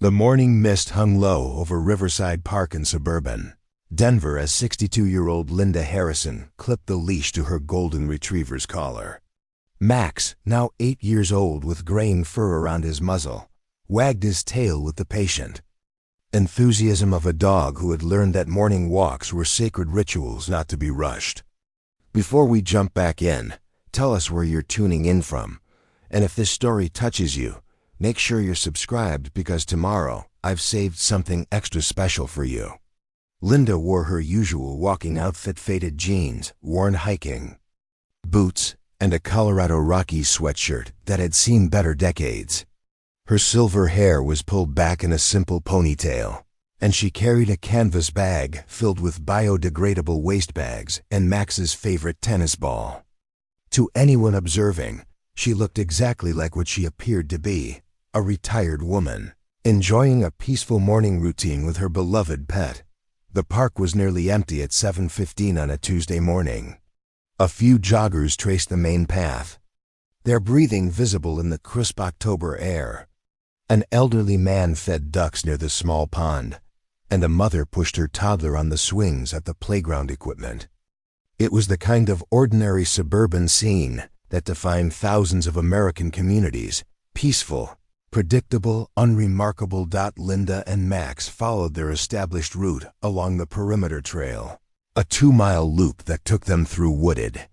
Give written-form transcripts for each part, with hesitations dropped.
The morning mist hung low over Riverside Park in suburban Denver as 62-year-old Linda Harrison clipped the leash to her golden retriever's collar. Max, now 8 years old with graying fur around his muzzle, wagged his tail with the patient enthusiasm of a dog who had learned that morning walks were sacred rituals not to be rushed. Before we jump back in, tell us where you're tuning in from, and if this story touches you, make sure you're subscribed because tomorrow I've saved something extra special for you. Linda wore her usual walking outfit: faded jeans, worn hiking boots, and a Colorado Rockies sweatshirt that had seen better decades. Her silver hair was pulled back in a simple ponytail, and she carried a canvas bag filled with biodegradable waste bags and Max's favorite tennis ball. To anyone observing, she looked exactly like what she appeared to be, a retired woman, enjoying a peaceful morning routine with her beloved pet. The park was nearly empty at 7:15 on a Tuesday morning. A few joggers traced the main path, their breathing visible in the crisp October air. An elderly man fed ducks near the small pond, and a mother pushed her toddler on the swings at the playground equipment. It was the kind of ordinary suburban scene that defined thousands of American communities: peaceful, predictable, unremarkable. Linda and Max followed their established route along the perimeter trail, a 2-mile loop that took them through wooded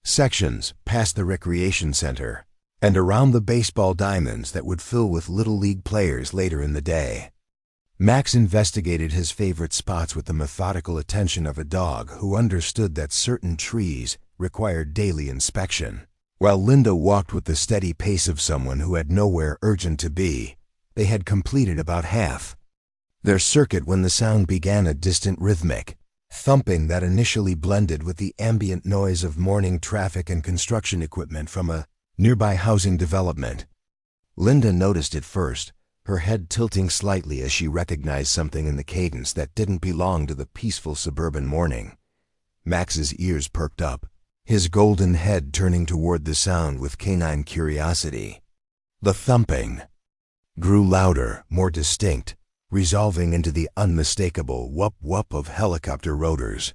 sections, past the recreation center, and around the baseball diamonds that would fill with Little League players later in the day. Max investigated his favorite spots with the methodical attention of a dog who understood that certain trees required daily inspection, while Linda walked with the steady pace of someone who had nowhere urgent to be. They had completed about half their circuit when the sound began, a distant rhythmic thumping that initially blended with the ambient noise of morning traffic and construction equipment from a nearby housing development. Linda noticed it first, her head tilting slightly as she recognized something in the cadence that didn't belong to the peaceful suburban morning. Max's ears perked up, his golden head turning toward the sound with canine curiosity. The thumping grew louder, more distinct, resolving into the unmistakable whoop-whoop of helicopter rotors.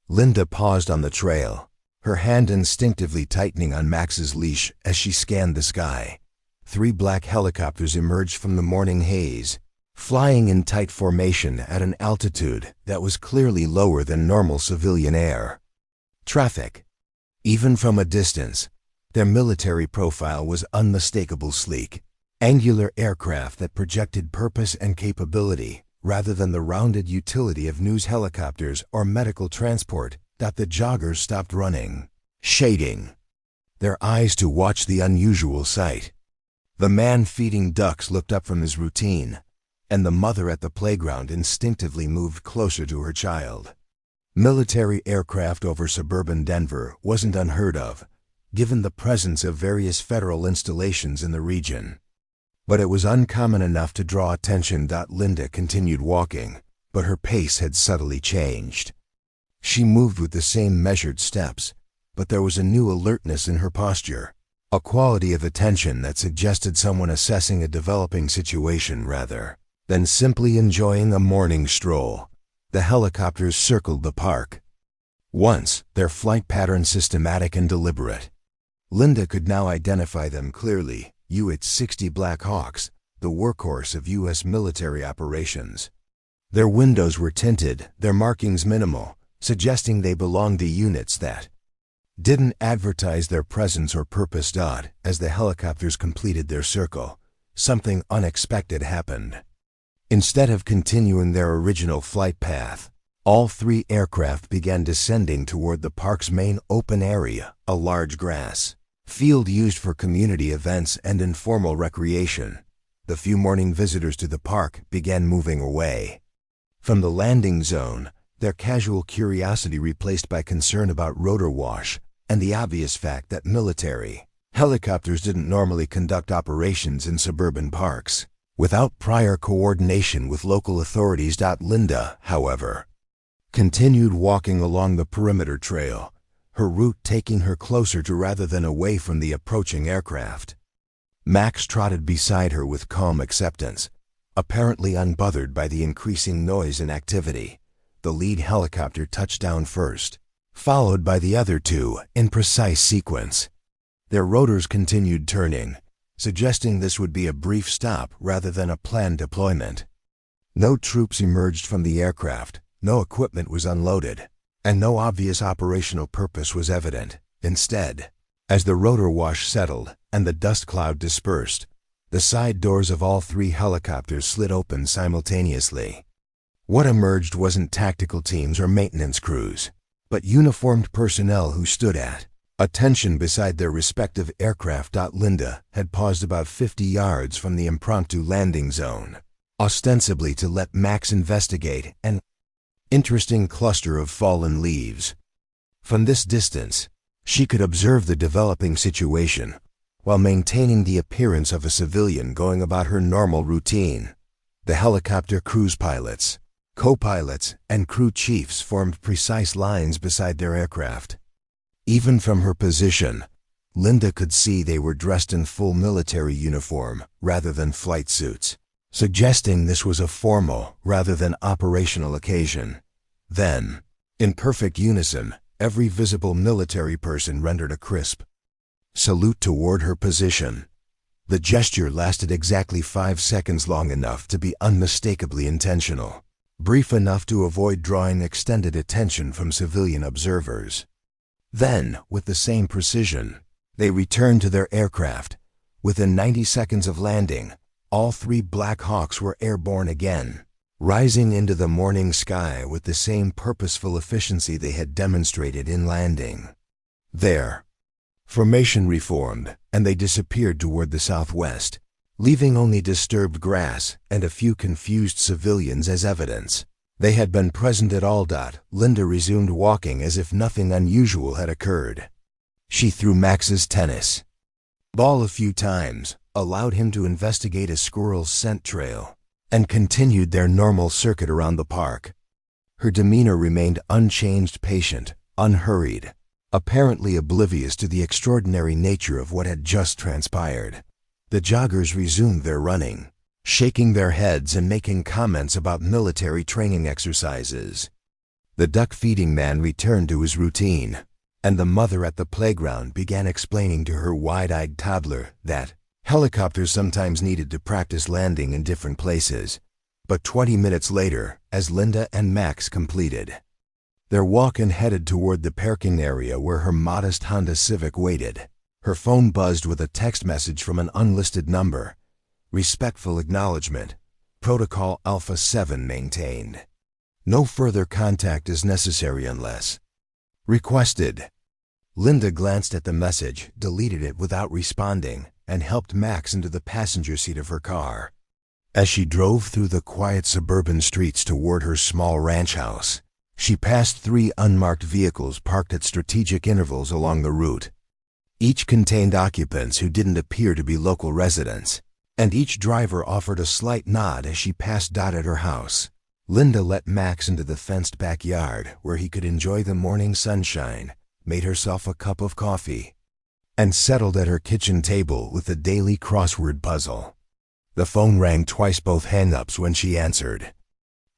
Linda paused on the trail, her hand instinctively tightening on Max's leash as she scanned the sky. 3 black helicopters emerged from the morning haze, flying in tight formation at an altitude that was clearly lower than normal civilian air traffic. Even from a distance, their military profile was unmistakable: sleek, angular aircraft that projected purpose and capability rather than the rounded utility of news helicopters or medical transport. The joggers stopped running, shading their eyes to watch the unusual sight. The man feeding ducks looked up from his routine, and the mother at the playground instinctively moved closer to her child. Military aircraft over suburban Denver wasn't unheard of, given the presence of various federal installations in the region. But it was uncommon enough to draw attention. Linda continued walking, but her pace had subtly changed. She moved with the same measured steps, but there was a new alertness in her posture, a quality of attention that suggested someone assessing a developing situation rather than simply enjoying a morning stroll. The helicopters circled the park. Once, their flight pattern systematic and deliberate. Linda could now identify them clearly: UH-60 Black Hawks, the workhorse of U.S. military operations. Their windows were tinted, their markings minimal, suggesting they belonged to units that didn't advertise their presence or purpose. As the helicopters completed their circle, something unexpected happened. Instead of continuing their original flight path, all 3 aircraft began descending toward the park's main open area, a large grass field used for community events and informal recreation. The few morning visitors to the park began moving away from the landing zone, their casual curiosity replaced by concern about rotor wash and the obvious fact that military helicopters didn't normally conduct operations in suburban parks without prior coordination with local authorities. Linda, however, continued walking along the perimeter trail, her route taking her closer to rather than away from the approaching aircraft. Max trotted beside her with calm acceptance, Apparently unbothered by the increasing noise and activity, the lead helicopter touched down first, followed by the other two in precise sequence. Their rotors continued turning, suggesting this would be a brief stop rather than a planned deployment. No troops emerged from the aircraft, no equipment was unloaded, and no obvious operational purpose was evident. Instead, as the rotor wash settled and the dust cloud dispersed, the side doors of all three helicopters slid open simultaneously. What emerged wasn't tactical teams or maintenance crews, but uniformed personnel who stood at attention beside their respective aircraft. Linda had paused about 50 yards from the impromptu landing zone, ostensibly to let Max investigate an interesting cluster of fallen leaves. From this distance, she could observe the developing situation while maintaining the appearance of a civilian going about her normal routine. The helicopter cruise pilots, co-pilots, and crew chiefs formed precise lines beside their aircraft. Even from her position, Linda could see they were dressed in full military uniform rather than flight suits, suggesting this was a formal rather than operational occasion. Then, in perfect unison, every visible military person rendered a crisp salute toward her position. The gesture lasted exactly 5 seconds, long enough to be unmistakably intentional, brief enough to avoid drawing extended attention from civilian observers. Then, with the same precision, they returned to their aircraft. Within 90 seconds of landing, all three Black Hawks were airborne again, rising into the morning sky with the same purposeful efficiency they had demonstrated in landing. Their formation reformed, and they disappeared toward the southwest, leaving only disturbed grass and a few confused civilians as evidence they had been present at all. Linda resumed walking as if nothing unusual had occurred. She threw Max's tennis ball a few times, allowed him to investigate a squirrel's scent trail, and continued their normal circuit around the park. Her demeanor remained unchanged, patient, unhurried, apparently oblivious to the extraordinary nature of what had just transpired. The joggers resumed their running, shaking their heads and making comments about military training exercises. The duck-feeding man returned to his routine, and the mother at the playground began explaining to her wide-eyed toddler that helicopters sometimes needed to practice landing in different places. But 20 minutes later, as Linda and Max completed their walk and headed toward the parking area where her modest Honda Civic waited, her phone buzzed with a text message from an unlisted number. Respectful acknowledgement. Protocol Alpha 7 maintained. No further contact is necessary unless requested. Linda glanced at the message, deleted it without responding, and helped Max into the passenger seat of her car. As she drove through the quiet suburban streets toward her small ranch house, she passed 3 unmarked vehicles parked at strategic intervals along the route. Each contained occupants who didn't appear to be local residents, and each driver offered a slight nod as she passed at her house. Linda let Max into the fenced backyard where he could enjoy the morning sunshine, made herself a cup of coffee, and settled at her kitchen table with the daily crossword puzzle. The phone rang twice, both hang-ups, when she answered.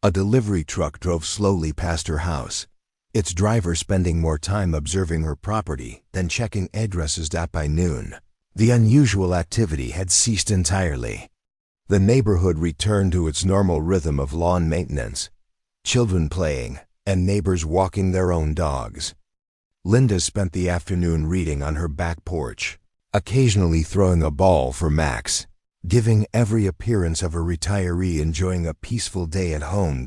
A delivery truck drove slowly past her house, its driver spending more time observing her property than checking addresses. By noon, the unusual activity had ceased entirely. The neighborhood returned to its normal rhythm of lawn maintenance, children playing, and neighbors walking their own dogs. Linda spent the afternoon reading on her back porch, occasionally throwing a ball for Max, giving every appearance of a retiree enjoying a peaceful day at home.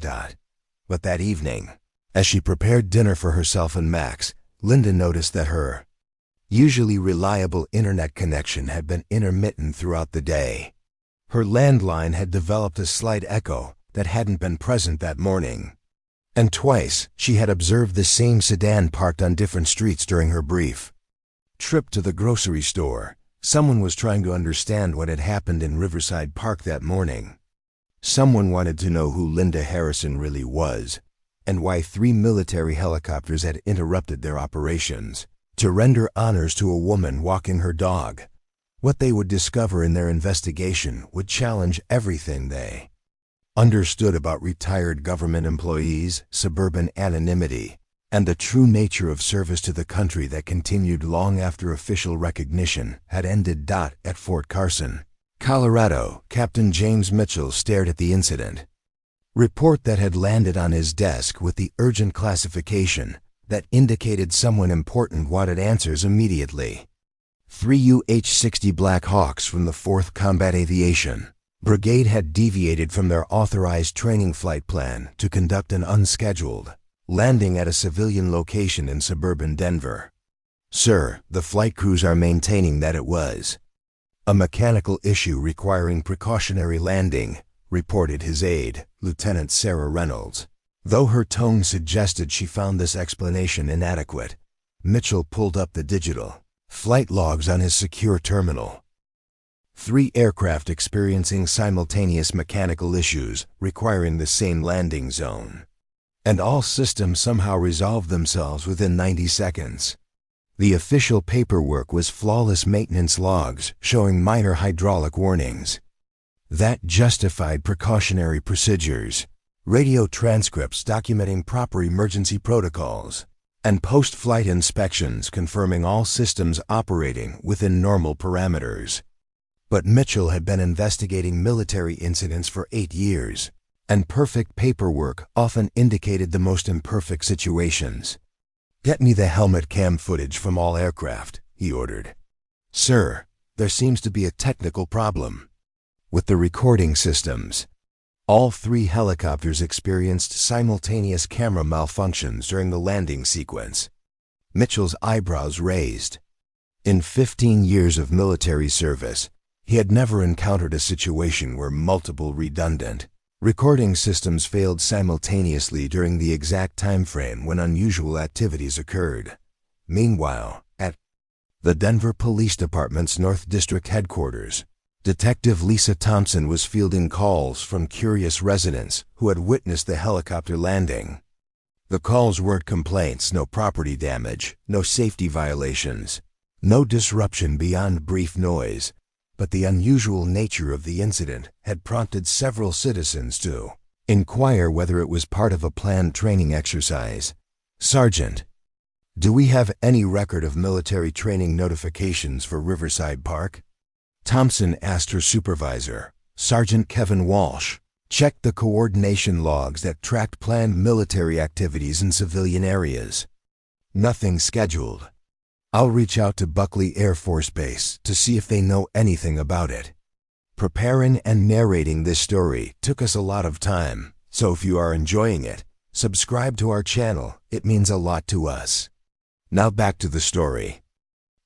But that evening, as she prepared dinner for herself and Max, Linda noticed that her usually reliable internet connection had been intermittent throughout the day. Her landline had developed a slight echo that hadn't been present that morning, and twice she had observed the same sedan parked on different streets during her brief trip to the grocery store. Someone was trying to understand what had happened in Riverside Park that morning. Someone wanted to know who Linda Harrison really was, and why 3 military helicopters had interrupted their operations to render honors to a woman walking her dog. What they would discover in their investigation would challenge everything they understood about retired government employees, suburban anonymity, and the true nature of service to the country that continued long after official recognition had ended. At Fort Carson, Colorado, Captain James Mitchell stared at the incident report that had landed on his desk with the urgent classification that indicated someone important wanted answers immediately. 3 UH-60 Black Hawks from the 4th Combat Aviation Brigade had deviated from their authorized training flight plan to conduct an unscheduled landing at a civilian location in suburban Denver. Sir, the flight crews are maintaining that it was a mechanical issue requiring precautionary landing, reported his aide, Lieutenant Sarah Reynolds. Though her tone suggested she found this explanation inadequate, Mitchell pulled up the digital flight logs on his secure terminal. 3 aircraft experiencing simultaneous mechanical issues requiring the same landing zone. And all systems somehow resolved themselves within 90 seconds. The official paperwork was flawless maintenance logs showing minor hydraulic warnings that justified precautionary procedures, radio transcripts documenting proper emergency protocols, and post-flight inspections confirming all systems operating within normal parameters. But Mitchell had been investigating military incidents for 8 years, and perfect paperwork often indicated the most imperfect situations. "Get me the helmet cam footage from all aircraft," he ordered. "Sir, there seems to be a technical problem with the recording systems." All 3 helicopters experienced simultaneous camera malfunctions during the landing sequence. Mitchell's eyebrows raised. In 15 years of military service, he had never encountered a situation where multiple redundant recording systems failed simultaneously during the exact time frame when unusual activities occurred. Meanwhile, at the Denver Police Department's North District headquarters, Detective Lisa Thompson was fielding calls from curious residents who had witnessed the helicopter landing. The calls weren't complaints, no property damage, no safety violations, no disruption beyond brief noise, but the unusual nature of the incident had prompted several citizens to inquire whether it was part of a planned training exercise. "Sergeant, do we have any record of military training notifications for Riverside Park?" Thompson asked her supervisor, Sergeant Kevin Walsh. "Checked the coordination logs that tracked planned military activities in civilian areas. Nothing scheduled. I'll reach out to Buckley Air Force Base to see if they know anything about it." Preparing and narrating this story took us a lot of time, so if you are enjoying it, subscribe to our channel. It means a lot to us. Now back to the story.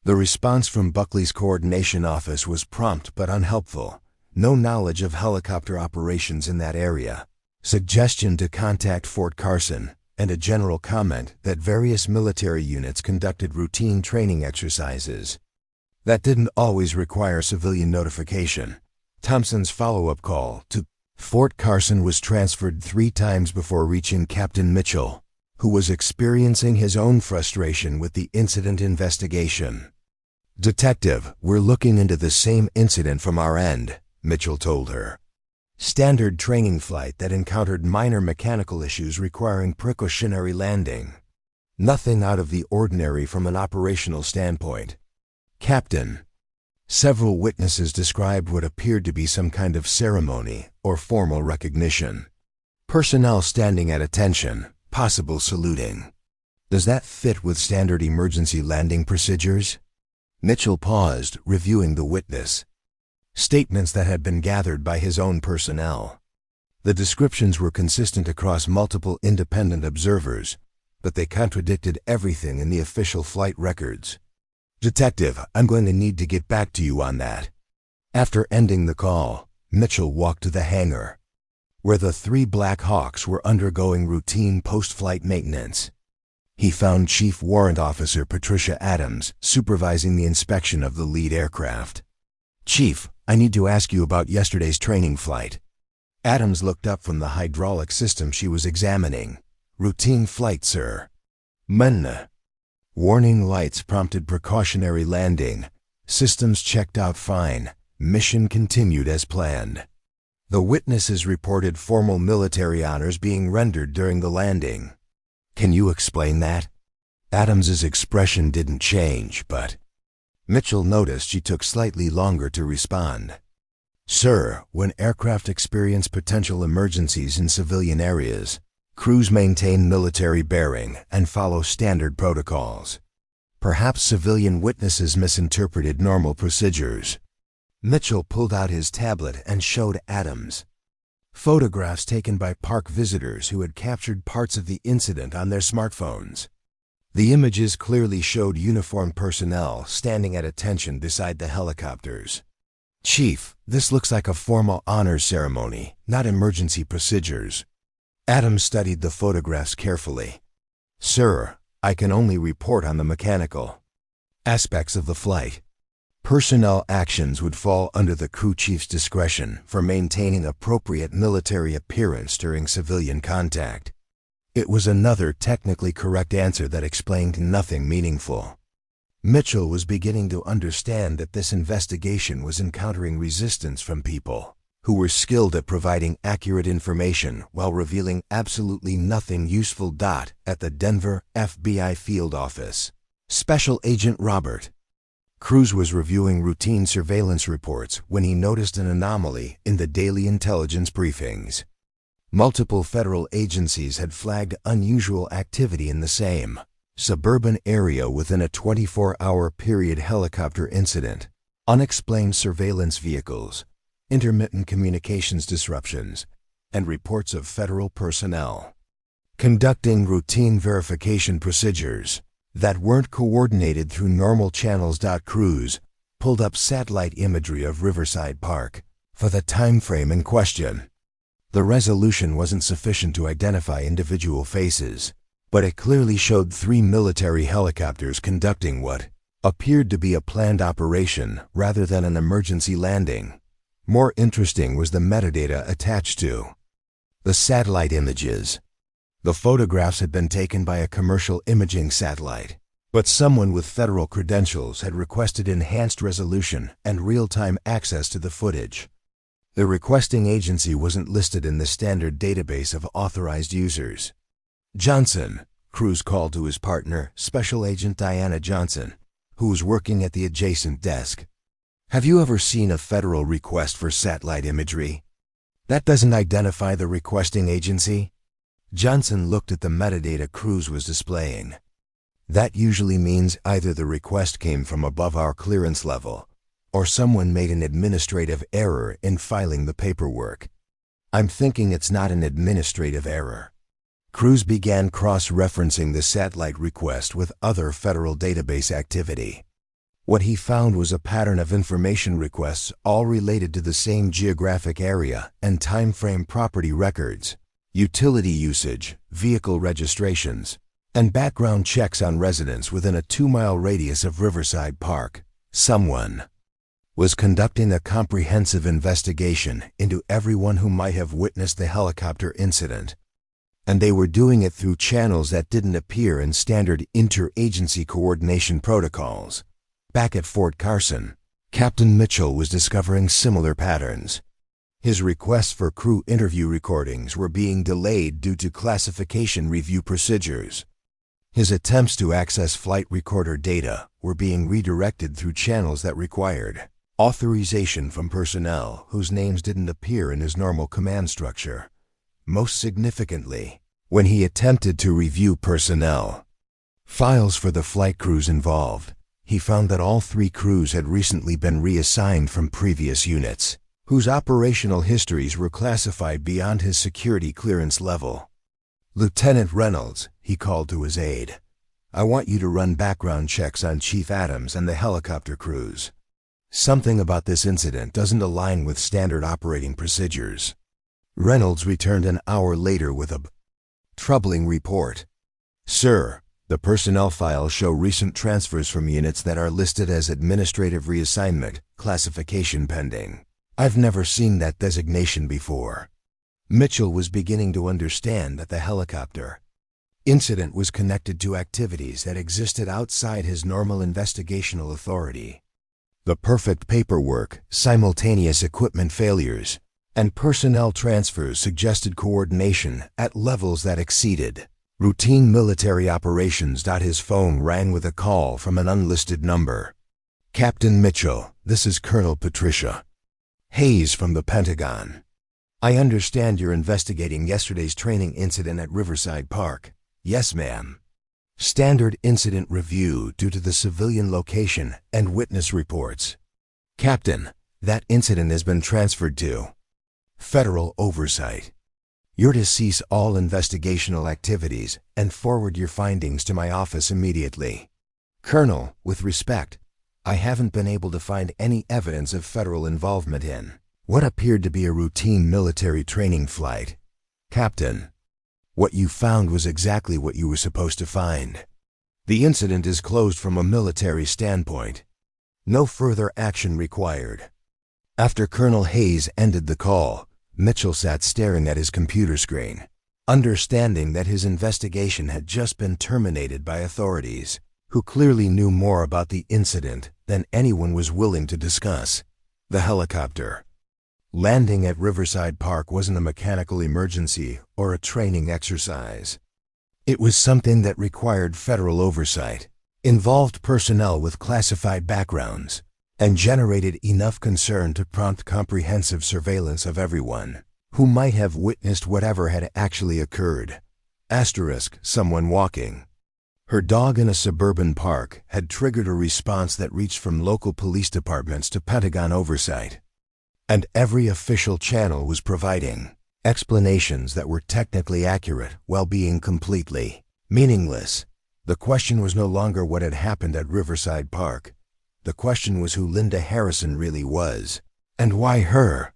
The response from Buckley's coordination office was prompt but unhelpful. No knowledge of helicopter operations in that area, suggestion to contact Fort Carson, and a general comment that various military units conducted routine training exercises that didn't always require civilian notification. Thompson's follow-up call to Fort Carson was transferred 3 times before reaching Captain Mitchell, who was experiencing his own frustration with the incident investigation. "Detective, we're looking into the same incident from our end," Mitchell told her. "Standard training flight that encountered minor mechanical issues requiring precautionary landing. Nothing out of the ordinary from an operational standpoint." "Captain." Several witnesses described what appeared to be some kind of ceremony or formal recognition. Personnel standing at attention, possible saluting. "Does that fit with standard emergency landing procedures?" Mitchell paused, reviewing the witness statements that had been gathered by his own personnel. The descriptions were consistent across multiple independent observers, but they contradicted everything in the official flight records. "Detective, I'm going to need to get back to you on that." After ending the call, Mitchell walked to the hangar, where the 3 Black Hawks were undergoing routine post-flight maintenance. He found Chief Warrant Officer Patricia Adams supervising the inspection of the lead aircraft. "Chief, I need to ask you about yesterday's training flight." Adams looked up from the hydraulic system she was examining. "Routine flight, sir." "Men." Warning lights prompted precautionary landing. Systems checked out fine. Mission continued as planned. The witnesses reported formal military honors being rendered during the landing. Can you explain that? Adams's expression didn't change, but Mitchell noticed she took slightly longer to respond. Sir, when aircraft experience potential emergencies in civilian areas, crews maintain military bearing and follow standard protocols. Perhaps civilian witnesses misinterpreted normal procedures. Mitchell pulled out his tablet and showed Adams photographs taken by park visitors who had captured parts of the incident on their smartphones. The images clearly showed uniformed personnel standing at attention beside the helicopters. Chief, this looks like a formal honors ceremony, not emergency procedures. Adams studied the photographs carefully. Sir, I can only report on the mechanical aspects of the flight. Personnel actions would fall under the crew chief's discretion for maintaining appropriate military appearance during civilian contact. It was another technically correct answer that explained nothing meaningful. Mitchell was beginning to understand that this investigation was encountering resistance from people who were skilled at providing accurate information while revealing absolutely nothing useful. At the Denver FBI field office, Special Agent Robert Cruz was reviewing routine surveillance reports when he noticed an anomaly in the daily intelligence briefings. Multiple federal agencies had flagged unusual activity in the same suburban area within a 24-hour period: helicopter incident, unexplained surveillance vehicles, intermittent communications disruptions, and reports of federal personnel conducting routine verification procedures that weren't coordinated through normal channels. Cruz pulled up satellite imagery of Riverside Park for the time frame in question. The resolution wasn't sufficient to identify individual faces, but it clearly showed 3 military helicopters conducting what appeared to be a planned operation rather than an emergency landing. More interesting was the metadata attached to the satellite images. The photographs had been taken by a commercial imaging satellite, but someone with federal credentials had requested enhanced resolution and real-time access to the footage. The requesting agency wasn't listed in the standard database of authorized users. Johnson, Cruz called to his partner, Special Agent Diana Johnson, who was working at the adjacent desk. Have you ever seen a federal request for satellite imagery? That doesn't identify the requesting agency. Johnson looked at the metadata Cruz was displaying. That usually means either the request came from above our clearance level, or someone made an administrative error in filing the paperwork. I'm thinking it's not an administrative error. Cruz began cross-referencing the satellite request with other federal database activity. What he found was a pattern of information requests all related to the same geographic area and timeframe: property records, utility usage, vehicle registrations, and background checks on residents within a 2-mile radius of Riverside Park. Someone was conducting a comprehensive investigation into everyone who might have witnessed the helicopter incident, and they were doing it through channels that didn't appear in standard interagency coordination protocols. Back at Fort Carson, Captain Mitchell was discovering similar patterns. His requests for crew interview recordings were being delayed due to classification review procedures. His attempts to access flight recorder data were being redirected through channels that required authorization from personnel whose names didn't appear in his normal command structure. Most significantly, when he attempted to review personnel files for the flight crews involved, he found that all 3 crews had recently been reassigned from previous units, whose operational histories were classified beyond his security clearance level. Lieutenant Reynolds, he called to his aide, I want you to run background checks on Chief Adams and the helicopter crews. Something about this incident doesn't align with standard operating procedures. Reynolds returned an hour later with a troubling report. Sir, the personnel files show recent transfers from units that are listed as administrative reassignment, classification pending. I've never seen that designation before. Mitchell was beginning to understand that the helicopter incident was connected to activities that existed outside his normal investigational authority. The perfect paperwork, simultaneous equipment failures, and personnel transfers suggested coordination at levels that exceeded routine military operations. His phone rang with a call from an unlisted number. "Captain Mitchell, this is Colonel Patricia Hayes from the Pentagon. I understand you're investigating yesterday's training incident at Riverside Park." "Yes, ma'am. Standard incident review due to the civilian location and witness reports." "Captain, that incident has been transferred to federal oversight. You're to cease all investigational activities and forward your findings to my office immediately." "Colonel, with respect, I haven't been able to find any evidence of federal involvement in what appeared to be a routine military training flight." "Captain, what you found was exactly what you were supposed to find. The incident is closed from a military standpoint. No further action required." After Colonel Hayes ended the call, Mitchell sat staring at his computer screen, understanding that his investigation had just been terminated by authorities who clearly knew more about the incident than anyone was willing to discuss. The helicopter landing at Riverside Park wasn't a mechanical emergency or a training exercise. It was something that required federal oversight, involved personnel with classified backgrounds, and generated enough concern to prompt comprehensive surveillance of everyone who might have witnessed whatever had actually occurred. Someone walking her dog in a suburban park had triggered a response that reached from local police departments to Pentagon oversight. And every official channel was providing explanations that were technically accurate while being completely meaningless. The question was no longer what had happened at Riverside Park. The question was who Linda Harrison really was, and why her.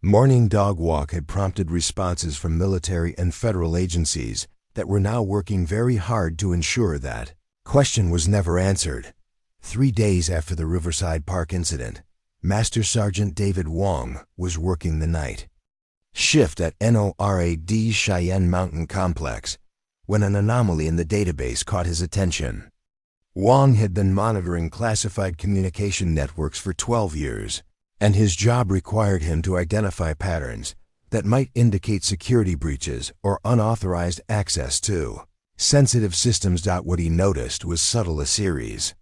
Morning dog walk had prompted responses from military and federal agencies that were now working very hard to ensure that question was never answered. 3 days after the Riverside Park incident, Master Sergeant David Wong was working the night shift at NORAD's Cheyenne Mountain Complex when an anomaly in the database caught his attention. Wong had been monitoring classified communication networks for 12 years, and his job required him to identify patterns that might indicate security breaches or unauthorized access to sensitive systems. What he noticed was subtle: a series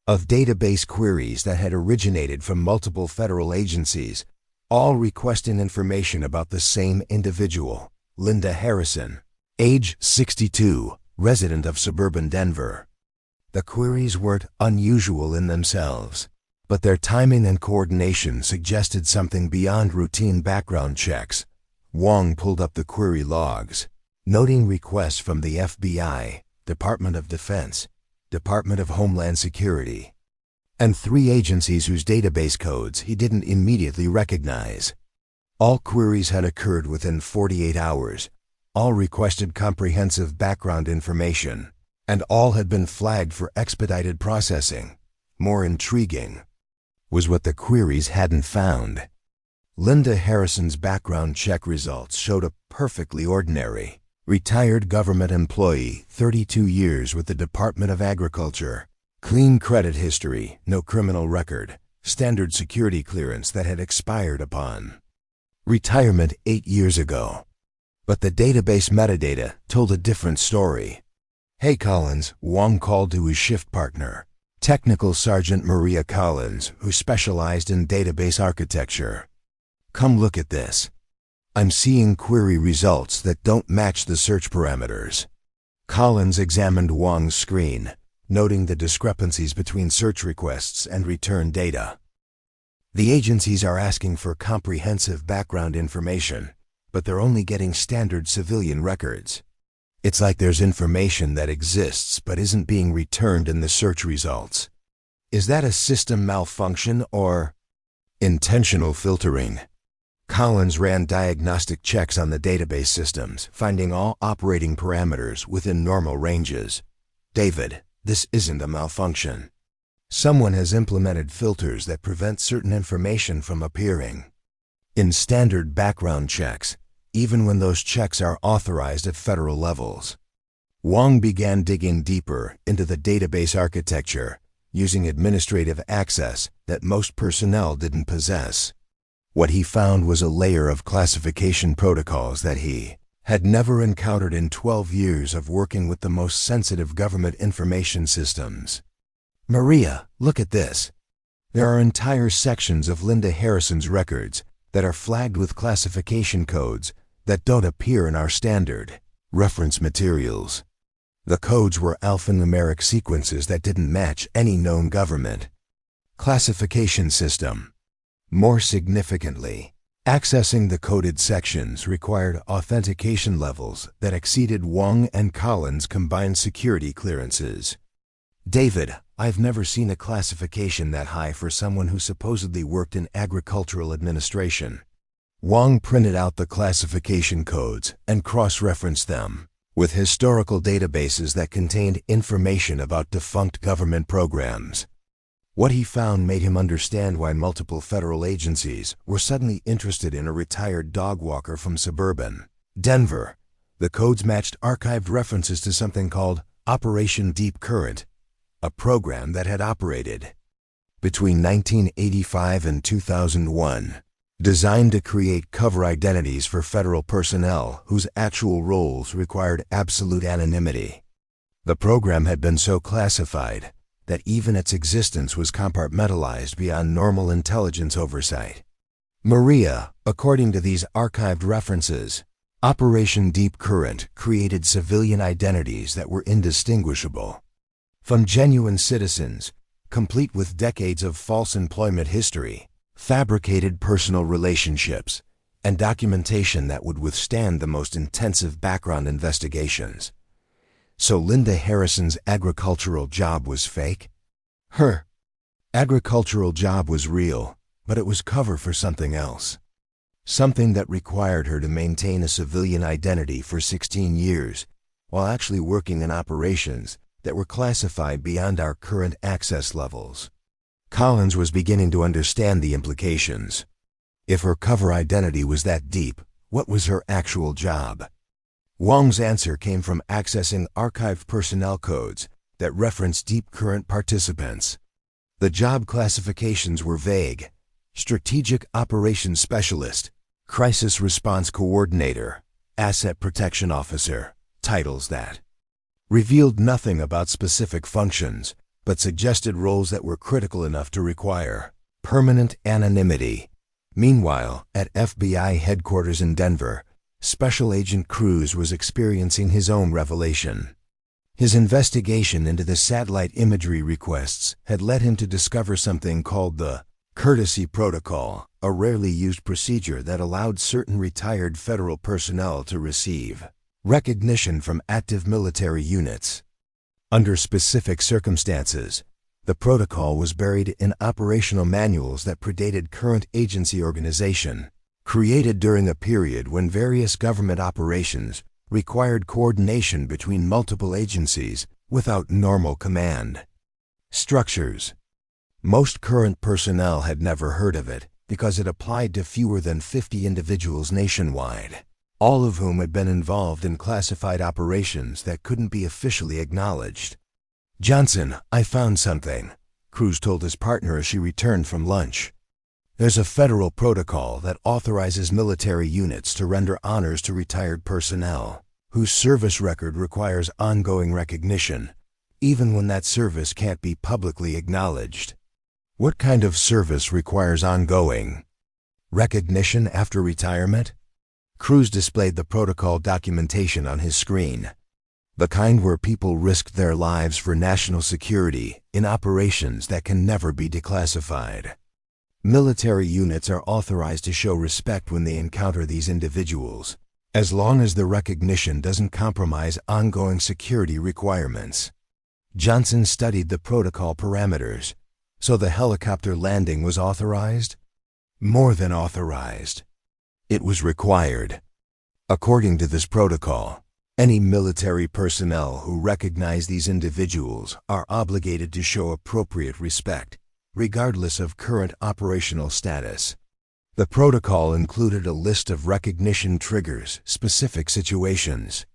of database queries that had originated from multiple federal agencies, all requesting information about the same individual, Linda Harrison, age 62, resident of suburban Denver. The queries weren't unusual in themselves, but their timing and coordination suggested something beyond routine background checks. Wong pulled up the query logs, noting requests from the FBI, Department of Defense, Department of Homeland Security, and 3 agencies whose database codes he didn't immediately recognize. All queries had occurred within 48 hours, all requested comprehensive background information, and all had been flagged for expedited processing. More intriguing was what the queries hadn't found. Linda Harrison's background check results showed a perfectly ordinary, retired government employee, 32 years with the Department of Agriculture, clean credit history, no criminal record, standard security clearance that had expired upon retirement 8 years ago. But the database metadata told a different story. "Hey Collins," Wong called to his shift partner, Technical Sergeant Maria Collins, who specialized in database architecture. "Come look at this. I'm seeing query results that don't match the search parameters." Collins examined Wong's screen, noting the discrepancies between search requests and return data. "The agencies are asking for comprehensive background information, but they're only getting standard civilian records. It's like there's information that exists but isn't being returned in the search results. Is that a system malfunction or intentional filtering?" Collins ran diagnostic checks on the database systems, finding all operating parameters within normal ranges. "David, this isn't a malfunction. Someone has implemented filters that prevent certain information from appearing in standard background checks, even when those checks are authorized at federal levels." Wong began digging deeper into the database architecture, using administrative access that most personnel didn't possess. What he found was a layer of classification protocols that he had never encountered in 12 years of working with the most sensitive government information systems. "Maria, look at this. There are entire sections of Linda Harrison's records that are flagged with classification codes that don't appear in our standard reference materials. The codes were alphanumeric sequences that didn't match any known government classification system. More significantly, accessing the coded sections required authentication levels that exceeded Wong and Collins' combined security clearances. David, I've never seen a classification that high for someone who supposedly worked in agricultural administration." Wong printed out the classification codes and cross-referenced them with historical databases that contained information about defunct government programs. What he found made him understand why multiple federal agencies were suddenly interested in a retired dog walker from suburban Denver. The codes matched archived references to something called Operation Deep Current, a program that had operated between 1985 and 2001, designed to create cover identities for federal personnel whose actual roles required absolute anonymity. The program had been so classified that even its existence was compartmentalized beyond normal intelligence oversight. "Maria, according to these archived references, Operation Deep Current created civilian identities that were indistinguishable from genuine citizens, complete with decades of false employment history, fabricated personal relationships, and documentation that would withstand the most intensive background investigations." So Linda Harrison's agricultural job was fake? Her agricultural job was real, but it was cover for something else. Something that required her to maintain a civilian identity for 16 years, while actually working in operations that were classified beyond our current access levels. Collins was beginning to understand the implications. If her cover identity was that deep, what was her actual job? Wong's answer came from accessing archived personnel codes that referenced deep current participants. The job classifications were vague: Strategic Operations Specialist, Crisis Response Coordinator, Asset Protection Officer, titles that revealed nothing about specific functions, but suggested roles that were critical enough to require permanent anonymity. Meanwhile, at FBI headquarters in Denver, Special Agent Cruz was experiencing his own revelation. His investigation into the satellite imagery requests had led him to discover something called the Courtesy Protocol, a rarely used procedure that allowed certain retired federal personnel to receive recognition from active military units. Under specific circumstances, the protocol was buried in operational manuals that predated current agency organization, created during a period when various government operations required coordination between multiple agencies without normal command structures. Most current personnel had never heard of it because it applied to fewer than 50 individuals nationwide, all of whom had been involved in classified operations that couldn't be officially acknowledged. "Johnson, I found something," Cruz told his partner as she returned from lunch. "There's a federal protocol that authorizes military units to render honors to retired personnel whose service record requires ongoing recognition, even when that service can't be publicly acknowledged." "What kind of service requires ongoing recognition after retirement?" Cruz displayed the protocol documentation on his screen. "The kind where people risked their lives for national security in operations that can never be declassified. Military units are authorized to show respect when they encounter these individuals, as long as the recognition doesn't compromise ongoing security requirements." Johnson studied the protocol parameters. So the helicopter landing was authorized? More than authorized. It was required. According to this protocol, any military personnel who recognize these individuals are obligated to show appropriate respect, regardless of current operational status. The protocol included a list of recognition triggers, specific situations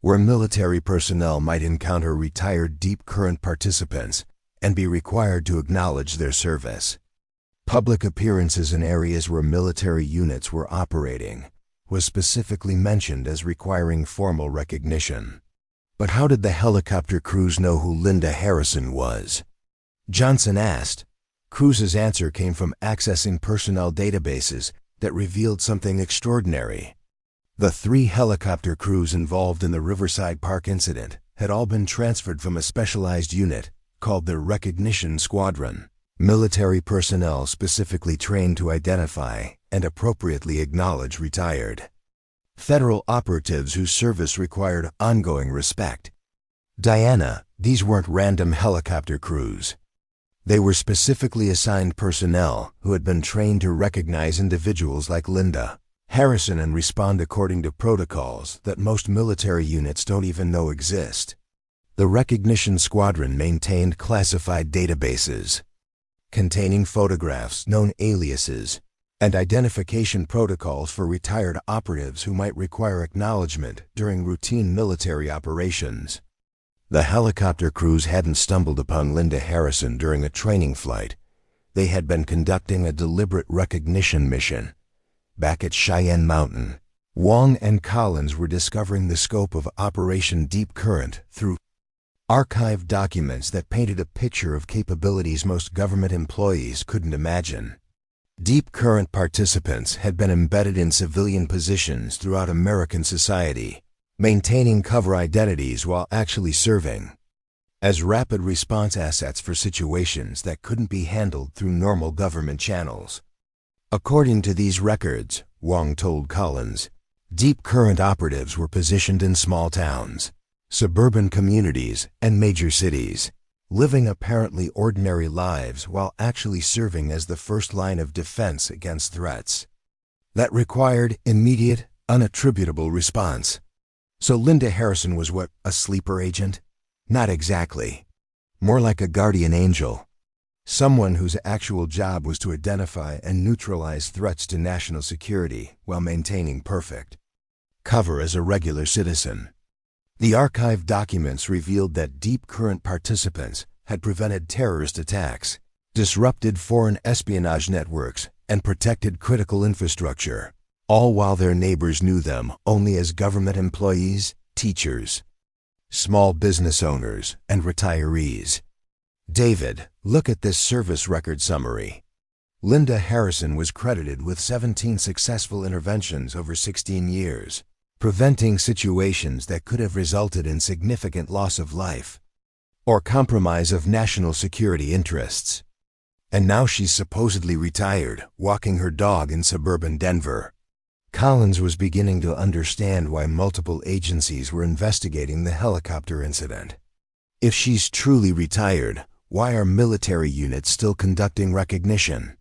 where military personnel might encounter retired deep current participants and be required to acknowledge their service. Public appearances in areas where military units were operating was specifically mentioned as requiring formal recognition. But how did the helicopter crews know who Linda Harrison was? Johnson asked. Cruz's answer came from accessing personnel databases that revealed something extraordinary. The 3 helicopter crews involved in the Riverside Park incident had all been transferred from a specialized unit called the Recognition Squadron, military personnel specifically trained to identify and appropriately acknowledge retired federal operatives whose service required ongoing respect. Diana, these weren't random helicopter crews. They were specifically assigned personnel who had been trained to recognize individuals like Linda Harrison and respond according to protocols that most military units don't even know exist. The Recognition Squadron maintained classified databases containing photographs, known aliases, and identification protocols for retired operatives who might require acknowledgement during routine military operations. The helicopter crews hadn't stumbled upon Linda Harrison during a training flight. They had been conducting a deliberate recognition mission. Back at Cheyenne Mountain, Wong and Collins were discovering the scope of Operation Deep Current through archived documents that painted a picture of capabilities most government employees couldn't imagine. Deep Current participants had been embedded in civilian positions throughout American society, maintaining cover identities while actually serving as rapid response assets for situations that couldn't be handled through normal government channels. According to these records, Wong told Collins, Deep Current operatives were positioned in small towns, suburban communities, and major cities, living apparently ordinary lives while actually serving as the first line of defense against threats that required immediate, unattributable response. So Linda Harrison was what, a sleeper agent? Not exactly. More like a guardian angel. Someone whose actual job was to identify and neutralize threats to national security while maintaining perfect cover as a regular citizen. The archived documents revealed that Deep Current participants had prevented terrorist attacks, disrupted foreign espionage networks, and protected critical infrastructure, all while their neighbors knew them only as government employees, teachers, small business owners, and retirees. David, look at this service record summary. Linda Harrison was credited with 17 successful interventions over 16 years, preventing situations that could have resulted in significant loss of life or compromise of national security interests. And now she's supposedly retired, walking her dog in suburban Denver. Collins was beginning to understand why multiple agencies were investigating the helicopter incident. If she's truly retired, why are military units still conducting recognition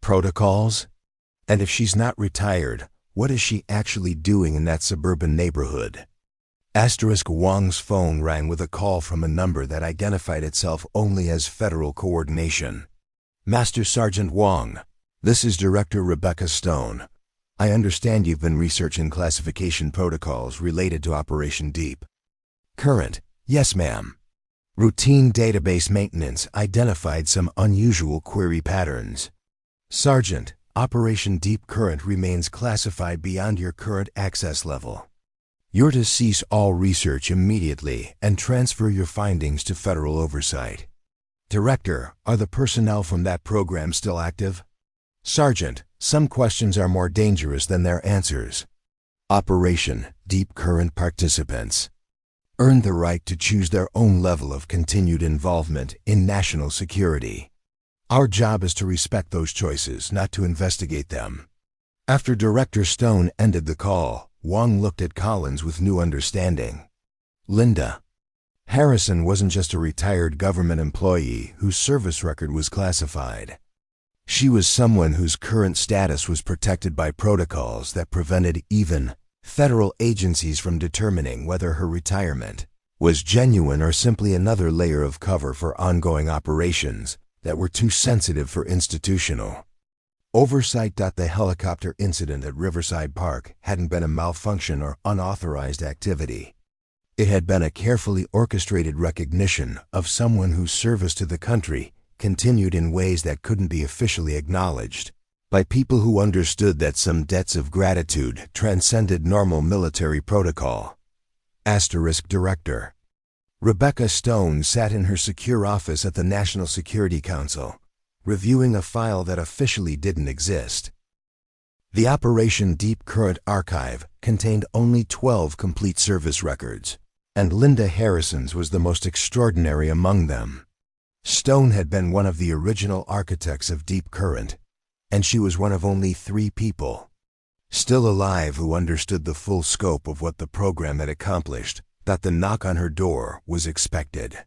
protocols? And if she's not retired, what is she actually doing in that suburban neighborhood? Wong's phone rang with a call from a number that identified itself only as Federal Coordination. Master Sergeant Wong, this is Director Rebecca Stone. I understand you've been researching classification protocols related to Operation Deep Current. Yes, ma'am. Routine database maintenance identified some unusual query patterns. Sergeant, Operation Deep Current remains classified beyond your current access level. You're to cease all research immediately and transfer your findings to federal oversight. Director, are the personnel from that program still active? Sergeant, some questions are more dangerous than their answers. Operation Deep Current participants earned the right to choose their own level of continued involvement in national security. Our job is to respect those choices, not to investigate them. After Director Stone ended the call, Wong looked at Collins with new understanding. Linda Harrison wasn't just a retired government employee whose service record was classified. She was someone whose current status was protected by protocols that prevented even federal agencies from determining whether her retirement was genuine or simply another layer of cover for ongoing operations that were too sensitive for institutional oversight. The helicopter incident at Riverside Park hadn't been a malfunction or unauthorized activity. It had been a carefully orchestrated recognition of someone whose service to the country continued in ways that couldn't be officially acknowledged by people who understood that some debts of gratitude transcended normal military protocol. Director Rebecca Stone sat in her secure office at the National Security Council, reviewing a file that officially didn't exist. The Operation Deep Current archive contained only 12 complete service records, and Linda Harrison's was the most extraordinary among them. Stone had been one of the original architects of Deep Current, and she was one of only 3 people still alive who understood the full scope of what the program had accomplished, that the knock on her door was expected.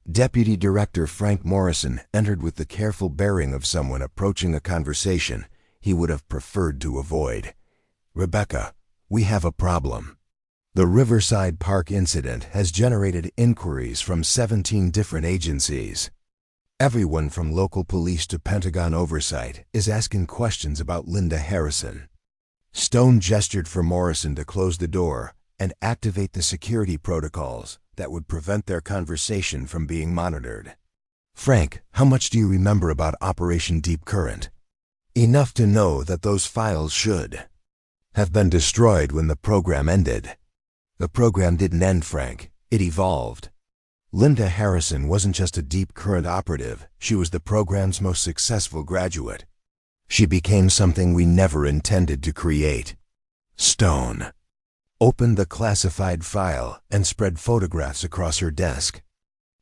Deputy Director Frank Morrison entered with the careful bearing of someone approaching a conversation he would have preferred to avoid. "Rebecca, we have a problem. The Riverside Park incident has generated inquiries from 17 different agencies. Everyone from local police to Pentagon oversight is asking questions about Linda Harrison." Stone gestured for Morrison to close the door and activate the security protocols that would prevent their conversation from being monitored. "Frank, how much do you remember about Operation Deep Current?" "Enough to know that those files should have been destroyed when the program ended." "The program didn't end, Frank. It evolved. Linda Harrison wasn't just a Deep Current operative, she was the program's most successful graduate. She became something we never intended to create." Stone opened the classified file and spread photographs across her desk.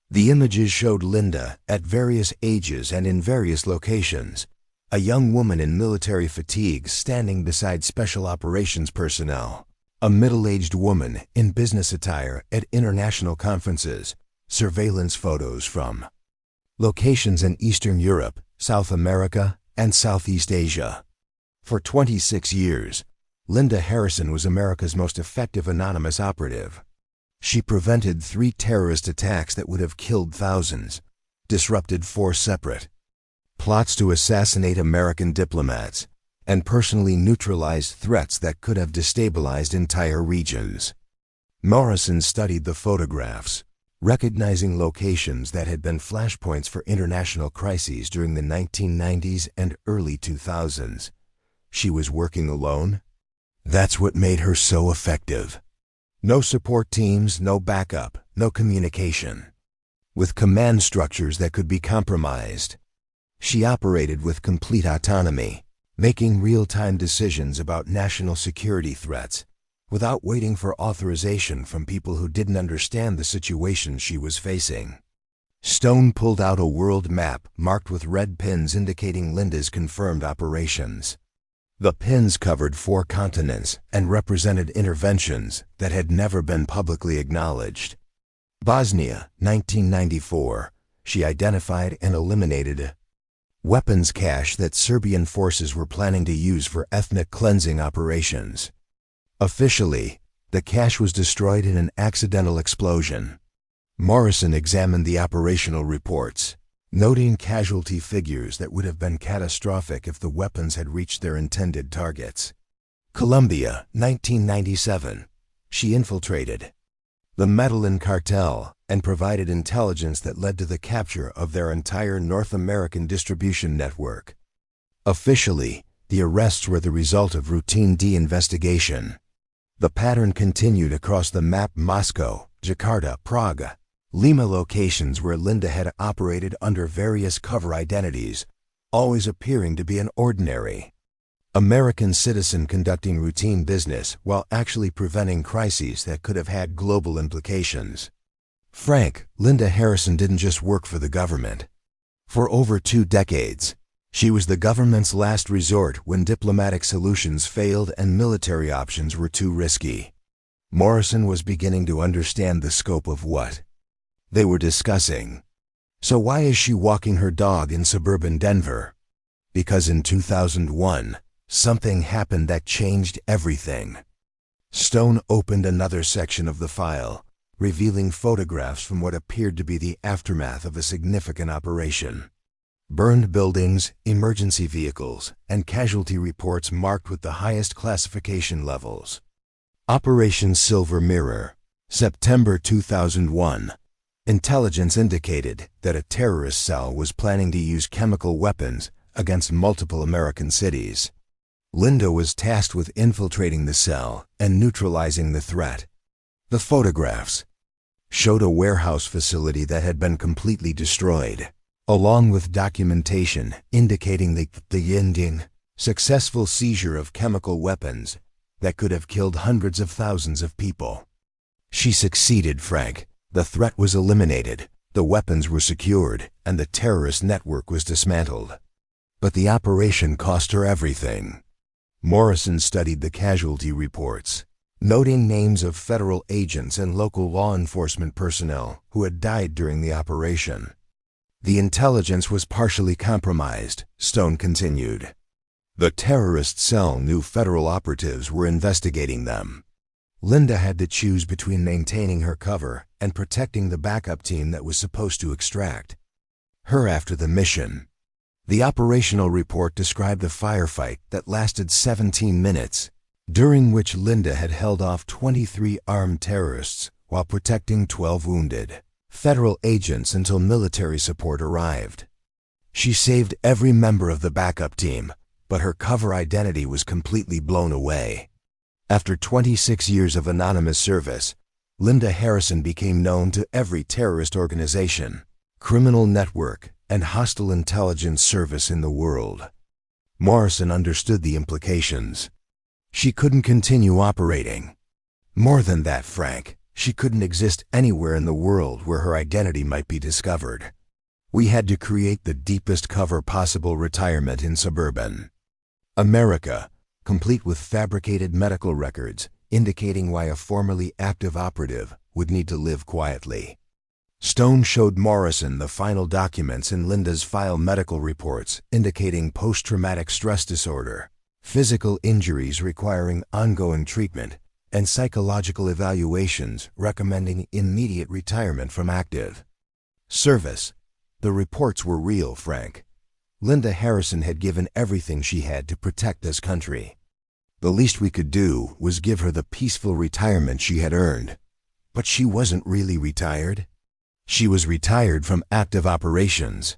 The images showed Linda at various ages and in various locations, a young woman in military fatigues standing beside special operations personnel, a middle-aged woman in business attire at international conferences, surveillance photos from locations in Eastern Europe, South America, and Southeast Asia. For 26 years, Linda Harrison was America's most effective anonymous operative. She prevented 3 terrorist attacks that would have killed thousands, disrupted 4 separate plots to assassinate American diplomats, and personally neutralized threats that could have destabilized entire regions. Morrison studied the photographs, recognizing locations that had been flashpoints for international crises during the 1990s and early 2000s. She was working alone? That's what made her so effective. No support teams, no backup, no communication. With command structures that could be compromised. She operated with complete autonomy, making real-time decisions about national security threats, without waiting for authorization from people who didn't understand the situation she was facing. Stone pulled out a world map marked with red pins indicating Linda's confirmed operations. The pins covered 4 continents and represented interventions that had never been publicly acknowledged. Bosnia, 1994. She identified and eliminated a weapons cache that Serbian forces were planning to use for ethnic cleansing operations. Officially, the cache was destroyed in an accidental explosion. Morrison examined the operational reports, noting casualty figures that would have been catastrophic if the weapons had reached their intended targets. Colombia, 1997. She infiltrated the Medellin cartel and provided intelligence that led to the capture of their entire North American distribution network. Officially, the arrests were the result of routine de-investigation. The pattern continued across the map: Moscow, Jakarta, Prague, Lima, locations where Linda had operated under various cover identities, always appearing to be an ordinary American citizen conducting routine business while actually preventing crises that could have had global implications. Frank, Linda Harrison didn't just work for the government. For over 2 decades, she was the government's last resort when diplomatic solutions failed and military options were too risky. Morrison was beginning to understand the scope of what they were discussing. So why is she walking her dog in suburban Denver? Because in 2001, something happened that changed everything. Stone opened another section of the file, revealing photographs from what appeared to be the aftermath of a significant operation. Burned buildings, emergency vehicles, and casualty reports marked with the highest classification levels. Operation Silver Mirror, September 2001. Intelligence indicated that a terrorist cell was planning to use chemical weapons against multiple American cities. Linda was tasked with infiltrating the cell and neutralizing the threat. The photographs showed a warehouse facility that had been completely destroyed, along with documentation indicating the ending successful seizure of chemical weapons that could have killed hundreds of thousands of people. She succeeded, Frank. The threat was eliminated, the weapons were secured, and the terrorist network was dismantled. But the operation cost her everything. Morrison studied the casualty reports, noting names of federal agents and local law enforcement personnel who had died during the operation. The intelligence was partially compromised, Stone continued. The terrorist cell knew federal operatives were investigating them. Linda had to choose between maintaining her cover and protecting the backup team that was supposed to extract her after the mission. The operational report described a firefight that lasted 17 minutes, during which Linda had held off 23 armed terrorists while protecting 12 wounded federal agents until military support arrived. She saved every member of the backup team, but her cover identity was completely blown away. After 26 years of anonymous service, Linda Harrison became known to every terrorist organization, criminal network, and hostile intelligence service in the world. Morrison understood the implications. She couldn't continue operating. More than that, Frank, she couldn't exist anywhere in the world where her identity might be discovered. We had to create the deepest cover possible retirement in suburban America, complete with fabricated medical records indicating why a formerly active operative would need to live quietly. Stone showed Morrison the final documents in Linda's file medical reports indicating post-traumatic stress disorder, physical injuries requiring ongoing treatment, and psychological evaluations recommending immediate retirement from active service. The reports were real, Frank. Linda Harrison had given everything she had to protect this country. The least we could do was give her the peaceful retirement she had earned. But she wasn't really retired. She was retired from active operations.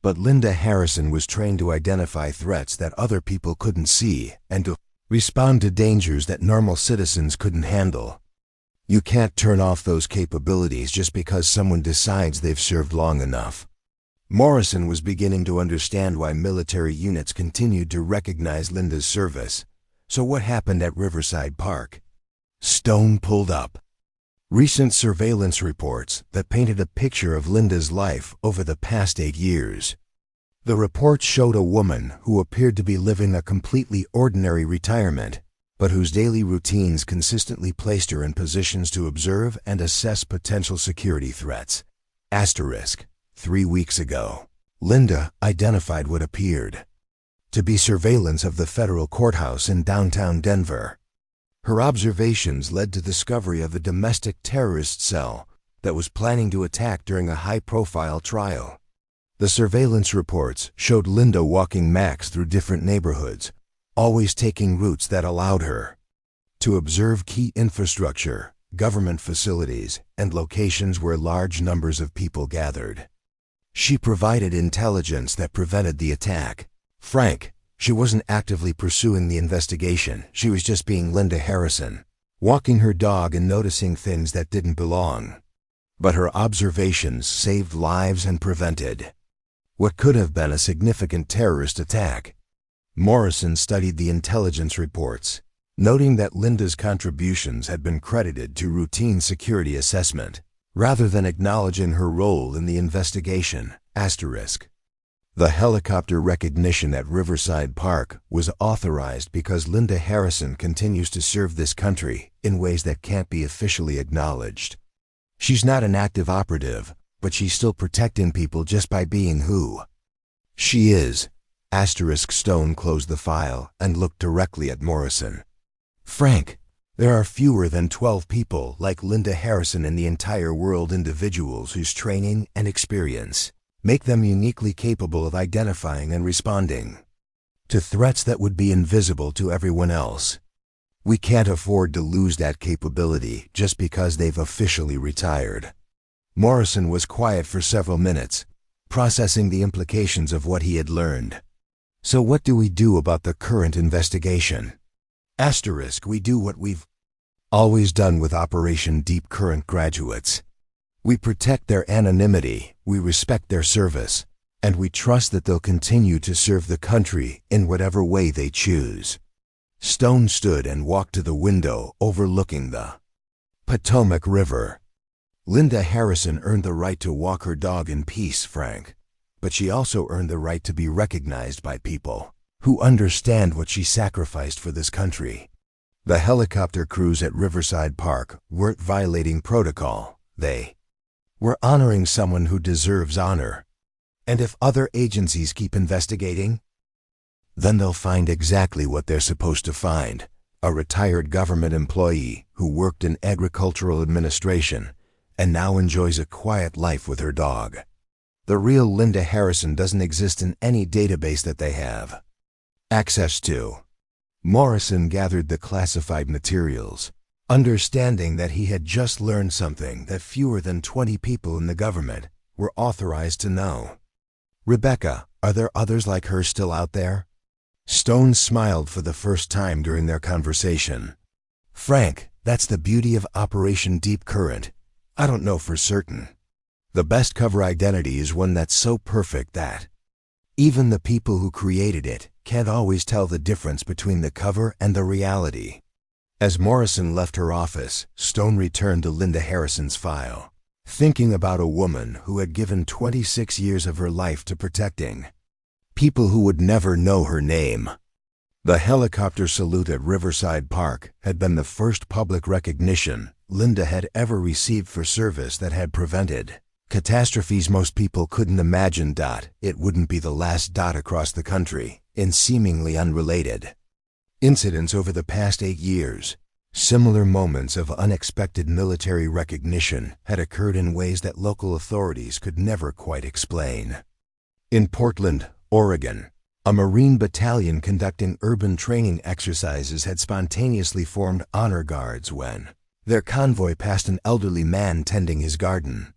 But Linda Harrison was trained to identify threats that other people couldn't see and to respond to dangers that normal citizens couldn't handle. You can't turn off those capabilities just because someone decides they've served long enough. Morrison was beginning to understand why military units continued to recognize Linda's service. So what happened at Riverside Park? Stone pulled up recent surveillance reports that painted a picture of Linda's life over the past 8 years. The reports showed a woman who appeared to be living a completely ordinary retirement, but whose daily routines consistently placed her in positions to observe and assess potential security threats. Asterisk. 3 weeks ago, Linda identified what appeared to be surveillance of the federal courthouse in downtown Denver. Her observations led to the discovery of a domestic terrorist cell that was planning to attack during a high-profile trial. The surveillance reports showed Linda walking Max through different neighborhoods, always taking routes that allowed her to observe key infrastructure, government facilities, and locations where large numbers of people gathered. She provided intelligence that prevented the attack. Frank, she wasn't actively pursuing the investigation. She was just being Linda Harrison, walking her dog and noticing things that didn't belong. But her observations saved lives and prevented what could have been a significant terrorist attack. Morrison studied the intelligence reports, noting that Linda's contributions had been credited to routine security assessment, rather than acknowledging her role in the investigation. Asterisk. The helicopter recognition at Riverside Park was authorized because Linda Harrison continues to serve this country in ways that can't be officially acknowledged. She's not an active operative, but she's still protecting people just by being who she is. Asterisk. Stone closed the file and looked directly at Morrison. Frank, there are fewer than 12 people like Linda Harrison in the entire world, individuals whose training and experience make them uniquely capable of identifying and responding to threats that would be invisible to everyone else. We can't afford to lose that capability just because they've officially retired. Morrison was quiet for several minutes, processing the implications of what he had learned. So what do we do about the current investigation? We do what we've always done with Operation Deep Current graduates. We protect their anonymity, we respect their service, and we trust that they'll continue to serve the country in whatever way they choose. Stone stood and walked to the window overlooking the Potomac River. Linda Harrison earned the right to walk her dog in peace, Frank, but she also earned the right to be recognized by people who understand what she sacrificed for this country. The helicopter crews at Riverside Park weren't violating protocol. They were honoring someone who deserves honor. And if other agencies keep investigating, then they'll find exactly what they're supposed to find: a retired government employee who worked in agricultural administration and now enjoys a quiet life with her dog. The real Linda Harrison doesn't exist in any database that they have access to. Morrison gathered the classified materials, understanding that he had just learned something that fewer than 20 people in the government were authorized to know. Rebecca, are there others like her still out there? Stone smiled for the first time during their conversation. Frank, that's the beauty of Operation Deep Current. I don't know for certain. The best cover identity is one that's so perfect that even the people who created it can't always tell the difference between the cover and the reality. As Morrison left her office, Stone returned to Linda Harrison's file, thinking about a woman who had given 26 years of her life to protecting people who would never know her name. The helicopter salute at Riverside Park had been the first public recognition Linda had ever received for service that had prevented catastrophes most people couldn't imagine. It wouldn't be the last. Across the country, in seemingly unrelated incidents over the past 8 years, similar moments of unexpected military recognition had occurred in ways that local authorities could never quite explain. In Portland, Oregon, a Marine battalion conducting urban training exercises had spontaneously formed honor guards when their convoy passed an elderly man tending his garden.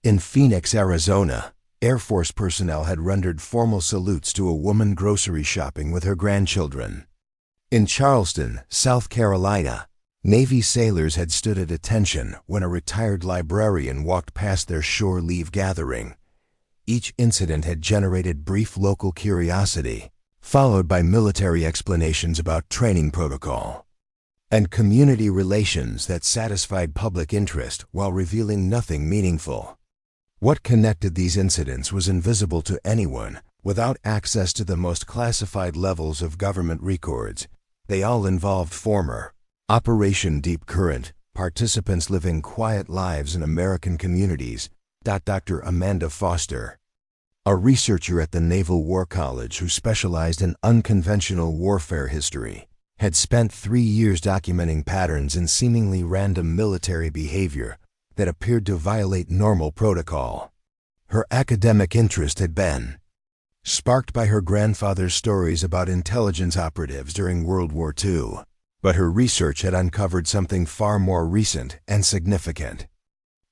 In Phoenix, Arizona, Air Force personnel had rendered formal salutes to a woman grocery shopping with her grandchildren. In Charleston, South Carolina, Navy sailors had stood at attention when a retired librarian walked past their shore leave gathering. Each incident had generated brief local curiosity, followed by military explanations about training protocol and community relations that satisfied public interest while revealing nothing meaningful. What connected these incidents was invisible to anyone without access to the most classified levels of government records. They all involved former Operation Deep Current participants living quiet lives in American communities. Dr. Amanda Foster, a researcher at the Naval War College who specialized in unconventional warfare history, had spent 3 years documenting patterns in seemingly random military behavior that appeared to violate normal protocol. Her academic interest had been sparked by her grandfather's stories about intelligence operatives during World War II, but her research had uncovered something far more recent and significant.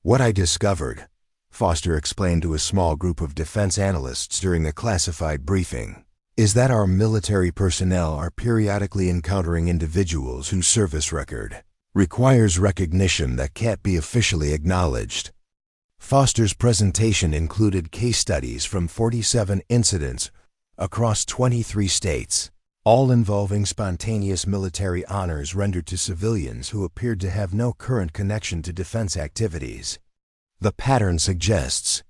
What I discovered, Foster explained to a small group of defense analysts during the classified briefing, is that our military personnel are periodically encountering individuals whose service record requires recognition that can't be officially acknowledged. Foster's presentation included case studies from 47 incidents across 23 states, all involving spontaneous military honors rendered to civilians who appeared to have no current connection to defense activities. The pattern suggests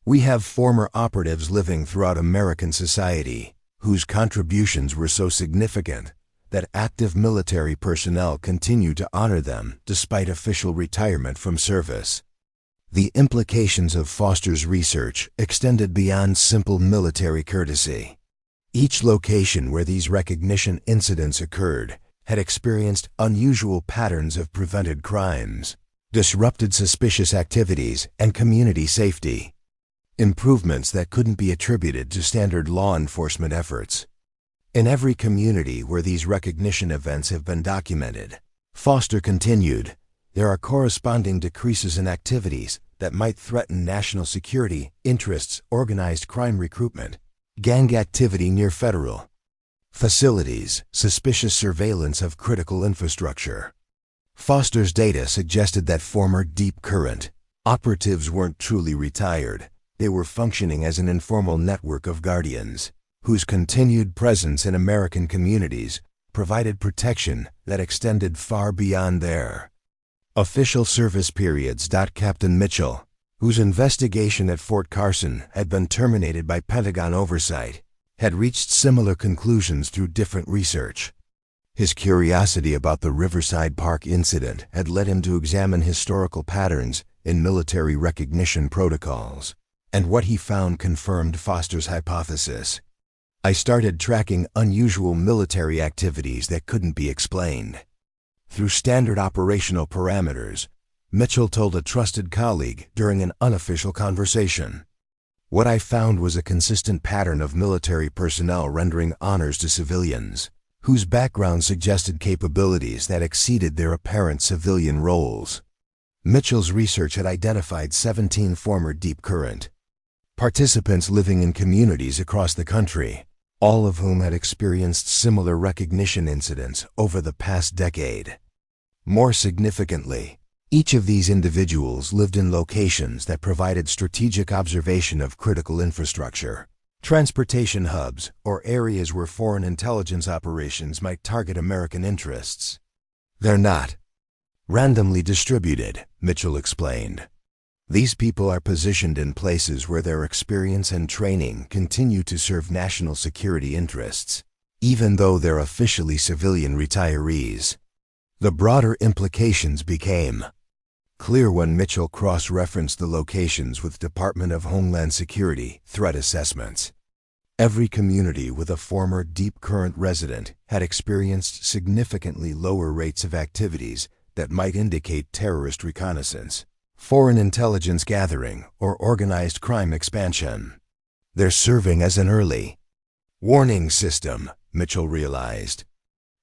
we have former operatives living throughout American society whose contributions were so significant that active military personnel continue to honor them despite official retirement from service. The implications of Foster's research extended beyond simple military courtesy. Each location where these recognition incidents occurred had experienced unusual patterns of prevented crimes, disrupted suspicious activities, and community safety. Improvements that couldn't be attributed to standard law enforcement efforts. In every community where these recognition events have been documented, Foster continued, there are corresponding decreases in activities that might threaten national security, interests, organized crime recruitment, gang activity near federal facilities, suspicious surveillance of critical infrastructure. Foster's data suggested that former Deep Current operatives weren't truly retired. They were functioning as an informal network of guardians, whose continued presence in American communities provided protection that extended far beyond their official service periods. Captain Mitchell, whose investigation at Fort Carson had been terminated by Pentagon oversight, had reached similar conclusions through different research. His curiosity about the Riverside Park incident had led him to examine historical patterns in military recognition protocols, and what he found confirmed Foster's hypothesis. I started tracking unusual military activities that couldn't be explained through standard operational parameters, Mitchell told a trusted colleague during an unofficial conversation. What I found was a consistent pattern of military personnel rendering honors to civilians, whose background suggested capabilities that exceeded their apparent civilian roles. Mitchell's research had identified 17 former Deep Current participants living in communities across the country, all of whom had experienced similar recognition incidents over the past decade. More significantly, each of these individuals lived in locations that provided strategic observation of critical infrastructure, transportation hubs, or areas where foreign intelligence operations might target American interests. They're not randomly distributed, Mitchell explained. These people are positioned in places where their experience and training continue to serve national security interests, even though they're officially civilian retirees. The broader implications became clear when Mitchell cross-referenced the locations with Department of Homeland Security threat assessments. Every community with a former Deep Current resident had experienced significantly lower rates of activities that might indicate terrorist reconnaissance, foreign intelligence gathering, or organized crime expansion. They're serving as an early warning system, Mitchell realized.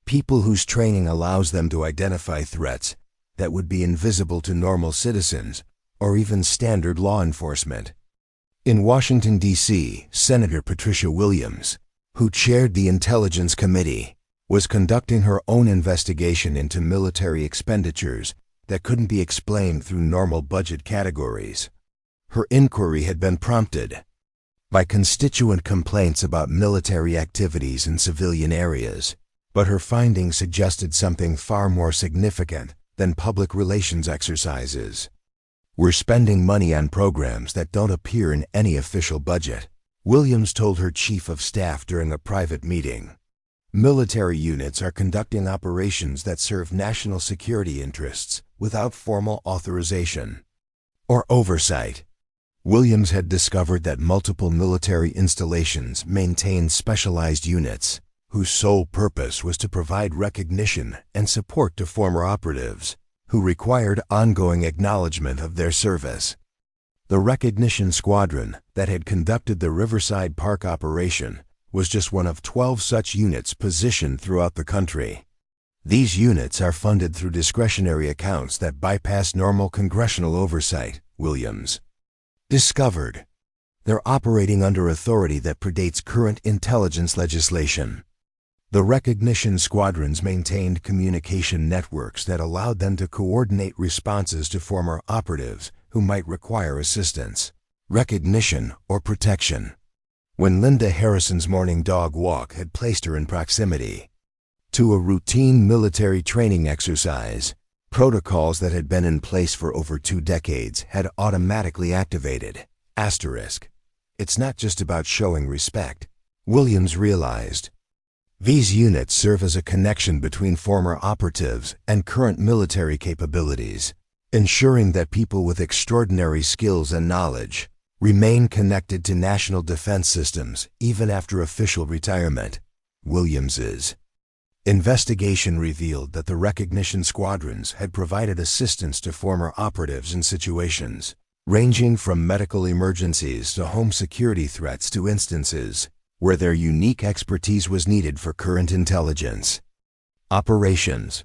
People whose training allows them to identify threats that would be invisible to normal citizens or even standard law enforcement. In Washington, D.C., Senator Patricia Williams, who chaired the Intelligence Committee, was conducting her own investigation into military expenditures that couldn't be explained through normal budget categories. Her inquiry had been prompted by constituent complaints about military activities in civilian areas, but her findings suggested something far more significant than public relations exercises. We're spending money on programs that don't appear in any official budget, Williams told her chief of staff during a private meeting. Military units are conducting operations that serve national security interests without formal authorization or oversight. Williams had discovered that multiple military installations maintained specialized units whose sole purpose was to provide recognition and support to former operatives who required ongoing acknowledgement of their service. The recognition squadron that had conducted the Riverside Park operation was just one of 12 such units positioned throughout the country. These units are funded through discretionary accounts that bypass normal congressional oversight, Williams discovered. They're operating under authority that predates current intelligence legislation. The recognition squadrons maintained communication networks that allowed them to coordinate responses to former operatives who might require assistance, recognition, or protection. When Linda Harrison's morning dog walk had placed her in proximity to a routine military training exercise, protocols that had been in place for over 2 decades had automatically activated. It's not just about showing respect, Williams realized. These units serve as a connection between former operatives and current military capabilities, ensuring that people with extraordinary skills and knowledge remain connected to national defense systems even after official retirement. Williams's investigation revealed that the recognition squadrons had provided assistance to former operatives in situations ranging from medical emergencies to home security threats to instances where their unique expertise was needed for current intelligence operations.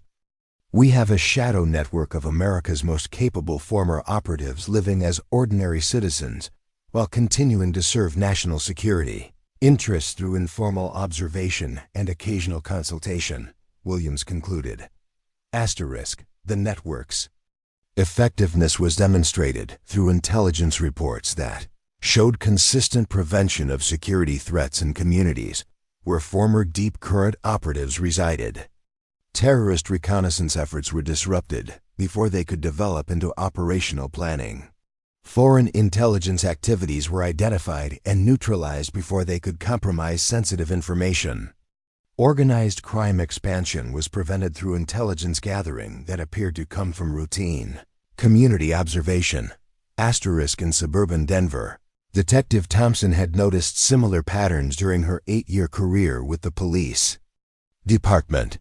We have a shadow network of America's most capable former operatives living as ordinary citizens while continuing to serve national security interests through informal observation and occasional consultation, Williams concluded. The network's effectiveness was demonstrated through intelligence reports that showed consistent prevention of security threats in communities where former deep current operatives resided. Terrorist reconnaissance efforts were disrupted before they could develop into operational planning. Foreign intelligence activities were identified and neutralized before they could compromise sensitive information. Organized crime expansion was prevented through intelligence gathering that appeared to come from routine community observation. In suburban Denver, Detective Thompson had noticed similar patterns during her 8-year career with the police department.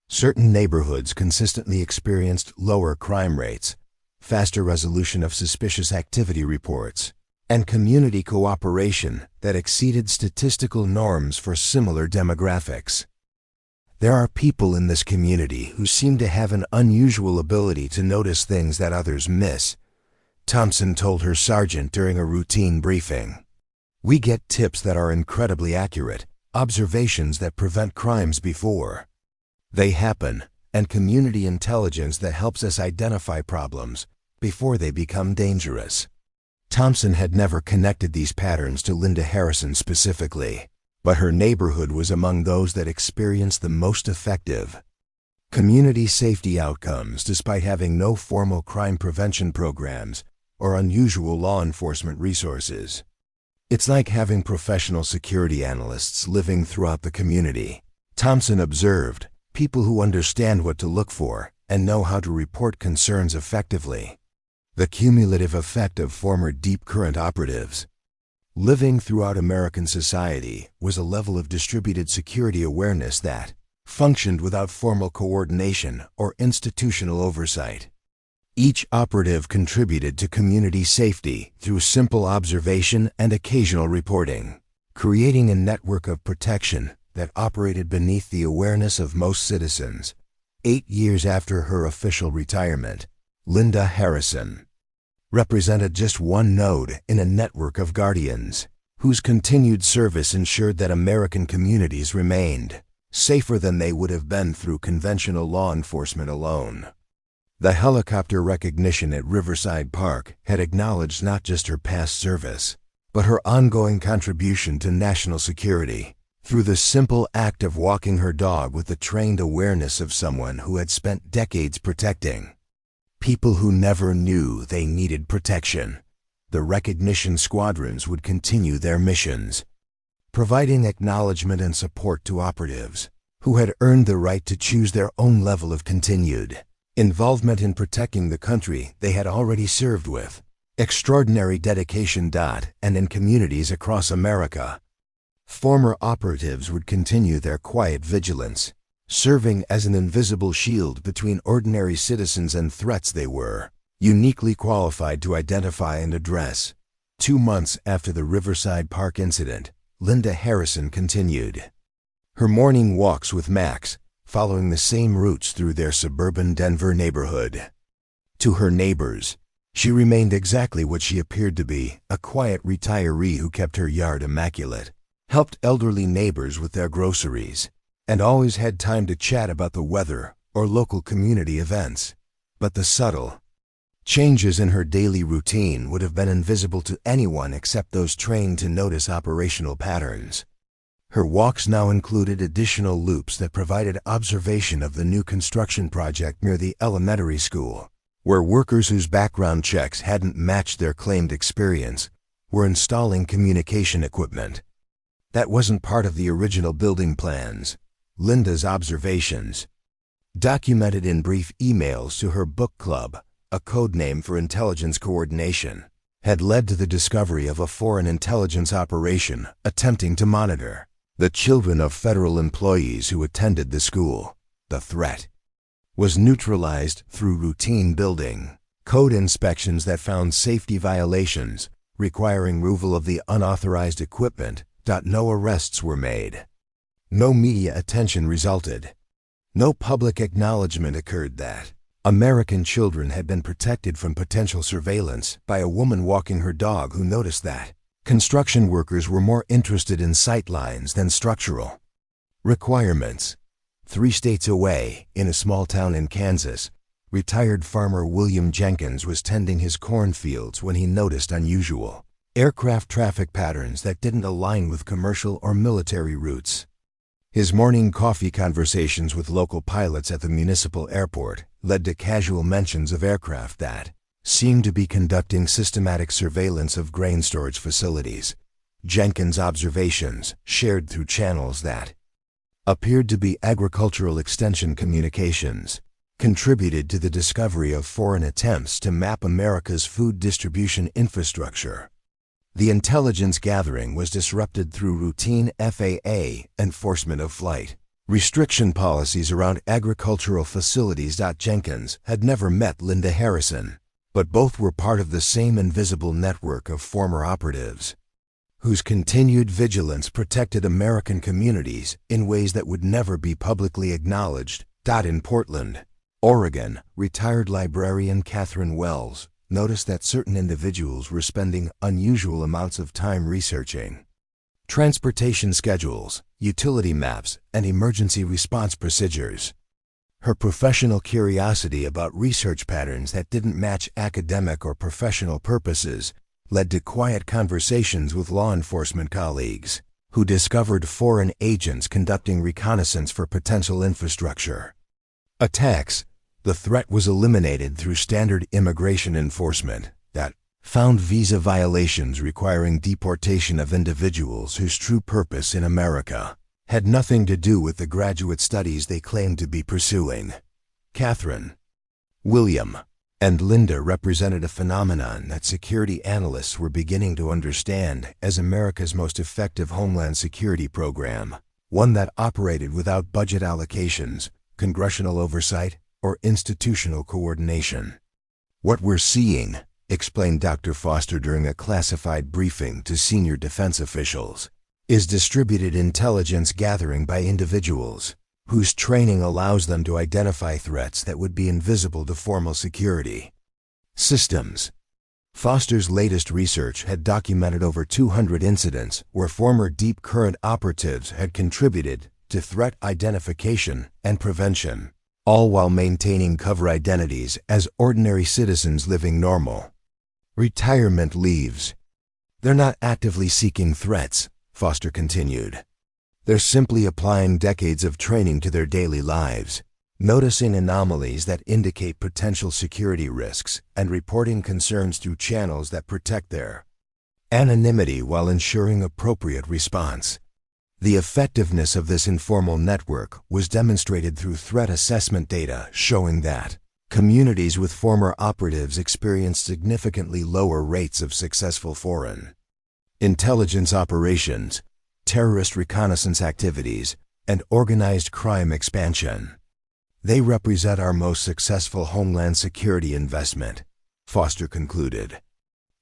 Certain neighborhoods consistently experienced lower crime rates, faster resolution of suspicious activity reports, and community cooperation that exceeded statistical norms for similar demographics. There are people in this community who seem to have an unusual ability to notice things that others miss, Thompson told her sergeant during a routine briefing. We get tips that are incredibly accurate, observations that prevent crimes before they happen, and community intelligence that helps us identify problems before they become dangerous. Thompson had never connected these patterns to Linda Harrison specifically, but her neighborhood was among those that experienced the most effective community safety outcomes despite having no formal crime prevention programs or unusual law enforcement resources. It's like having professional security analysts living throughout the community, Thompson observed, people who understand what to look for and know how to report concerns effectively. The cumulative effect of former deep current operatives living throughout American society was a level of distributed security awareness that functioned without formal coordination or institutional oversight. Each operative contributed to community safety through simple observation and occasional reporting, creating a network of protection that operated beneath the awareness of most citizens. 8 years after her official retirement, Linda Harrison represented just one node in a network of guardians whose continued service ensured that American communities remained safer than they would have been through conventional law enforcement alone. The helicopter recognition at Riverside Park had acknowledged not just her past service, but her ongoing contribution to national security through the simple act of walking her dog with the trained awareness of someone who had spent decades protecting people who never knew they needed protection. The recognition squadrons would continue their missions, providing acknowledgement and support to operatives who had earned the right to choose their own level of continued involvement in protecting the country they had already served with extraordinary dedication. And in communities across America, former operatives would continue their quiet vigilance, serving as an invisible shield between ordinary citizens and threats they were uniquely qualified to identify and address. 2 months after the Riverside Park incident, Linda Harrison continued her morning walks with Max, following the same routes through their suburban Denver neighborhood. To her neighbors, she remained exactly what she appeared to be, a quiet retiree who kept her yard immaculate, helped elderly neighbors with their groceries, and always had time to chat about the weather or local community events. But the subtle changes in her daily routine would have been invisible to anyone except those trained to notice operational patterns. Her walks now included additional loops that provided observation of the new construction project near the elementary school, where workers whose background checks hadn't matched their claimed experience were installing communication equipment that wasn't part of the original building plans. Linda's observations, documented in brief emails to her book club, a code name for intelligence coordination, had led to the discovery of a foreign intelligence operation attempting to monitor the children of federal employees who attended the school. The threat was neutralized through routine building code inspections that found safety violations, requiring removal of the unauthorized equipment. No arrests were made. No media attention resulted. No public acknowledgement occurred that American children had been protected from potential surveillance by a woman walking her dog who noticed that construction workers were more interested in sight lines than structural requirements. 3 states away, in a small town in Kansas, retired farmer William Jenkins was tending his cornfields when he noticed unusual aircraft traffic patterns that didn't align with commercial or military routes. His morning coffee conversations with local pilots at the municipal airport led to casual mentions of aircraft that seemed to be conducting systematic surveillance of grain storage facilities. Jenkins' observations, shared through channels that appeared to be agricultural extension communications, contributed to the discovery of foreign attempts to map America's food distribution infrastructure. The intelligence gathering was disrupted through routine FAA enforcement of flight restriction policies around agricultural facilities. Jenkins had never met Linda Harrison, but both were part of the same invisible network of former operatives whose continued vigilance protected American communities in ways that would never be publicly acknowledged. In Portland, Oregon, retired librarian Catherine Wells noticed that certain individuals were spending unusual amounts of time researching transportation schedules, utility maps, and emergency response procedures. Her professional curiosity about research patterns that didn't match academic or professional purposes led to quiet conversations with law enforcement colleagues who discovered foreign agents conducting reconnaissance for potential infrastructure attacks. The threat was eliminated through standard immigration enforcement that found visa violations requiring deportation of individuals whose true purpose in America had nothing to do with the graduate studies they claimed to be pursuing. Catherine, William, and Linda represented a phenomenon that security analysts were beginning to understand as America's most effective homeland security program, one that operated without budget allocations, congressional oversight, or institutional coordination. "What we're seeing," explained Dr. Foster during a classified briefing to senior defense officials, "is distributed intelligence gathering by individuals whose training allows them to identify threats that would be invisible to formal security systems." Foster's latest research had documented over 200 incidents where former Deep Current operatives had contributed to threat identification and prevention, all while maintaining cover identities as ordinary citizens living normal retirement lives. "They're not actively seeking threats," Foster continued. "They're simply applying decades of training to their daily lives, noticing anomalies that indicate potential security risks, and reporting concerns through channels that protect their anonymity while ensuring appropriate response." The effectiveness of this informal network was demonstrated through threat assessment data showing that communities with former operatives experienced significantly lower rates of successful foreign intelligence operations, terrorist reconnaissance activities, and organized crime expansion. "They represent our most successful homeland security investment," Foster concluded.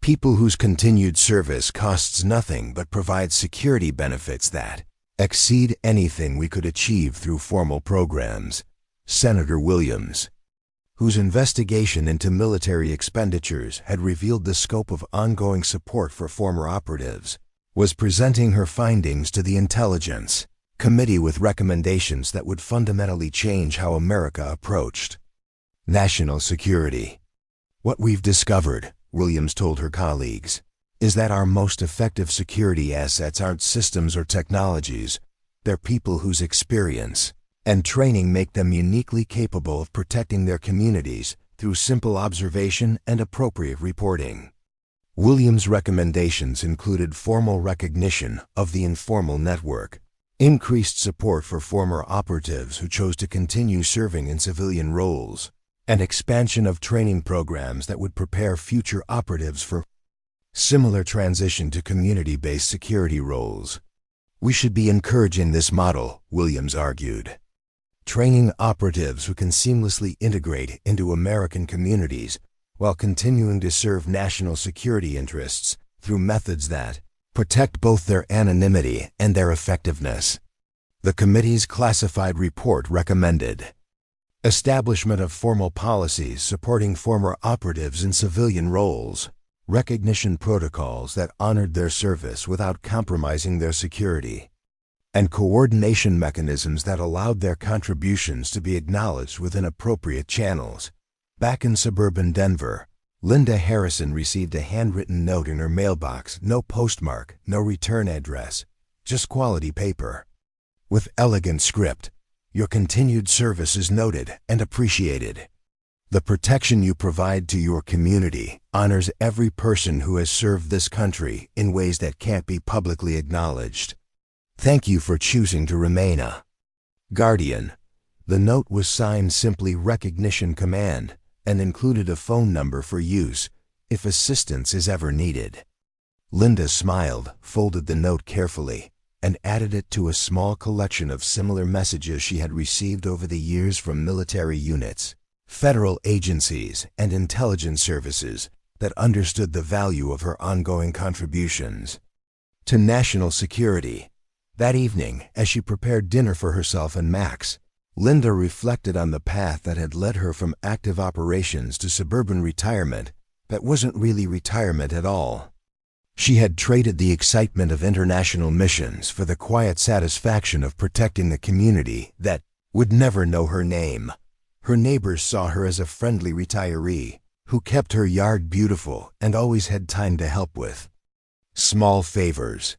"People whose continued service costs nothing but provides security benefits that exceed anything we could achieve through formal programs." Senator Williams, whose investigation into military expenditures had revealed the scope of ongoing support for former operatives, was presenting her findings to the Intelligence Committee with recommendations that would fundamentally change how America approached national security. "What we've discovered," Williams told her colleagues, "is that our most effective security assets aren't systems or technologies. They're people whose experience and training make them uniquely capable of protecting their communities through simple observation and appropriate reporting." Williams' recommendations included formal recognition of the informal network, increased support for former operatives who chose to continue serving in civilian roles, and expansion of training programs that would prepare future operatives for similar transition to community-based security roles. "We should be encouraging this model," Williams argued. "Training operatives who can seamlessly integrate into American communities while continuing to serve national security interests through methods that protect both their anonymity and their effectiveness." The committee's classified report recommended establishment of formal policies supporting former operatives in civilian roles, recognition protocols that honored their service without compromising their security, and coordination mechanisms that allowed their contributions to be acknowledged within appropriate channels. Back in suburban Denver, Linda Harrison received a handwritten note in her mailbox, no postmark, no return address, just quality paper. With elegant script, "Your continued service is noted and appreciated. The protection you provide to your community honors every person who has served this country in ways that can't be publicly acknowledged. Thank you for choosing to remain a guardian." The note was signed simply "Recognition Command" and included a phone number for use if assistance is ever needed. Linda smiled, folded the note carefully, and added it to a small collection of similar messages she had received over the years from military units, federal agencies, and intelligence services that understood the value of her ongoing contributions to national security. That evening, as she prepared dinner for herself and Max, Linda reflected on the path that had led her from active operations to suburban retirement that wasn't really retirement at all. She had traded the excitement of international missions for the quiet satisfaction of protecting the community that would never know her name. Her neighbors saw her as a friendly retiree who kept her yard beautiful and always had time to help with small favors.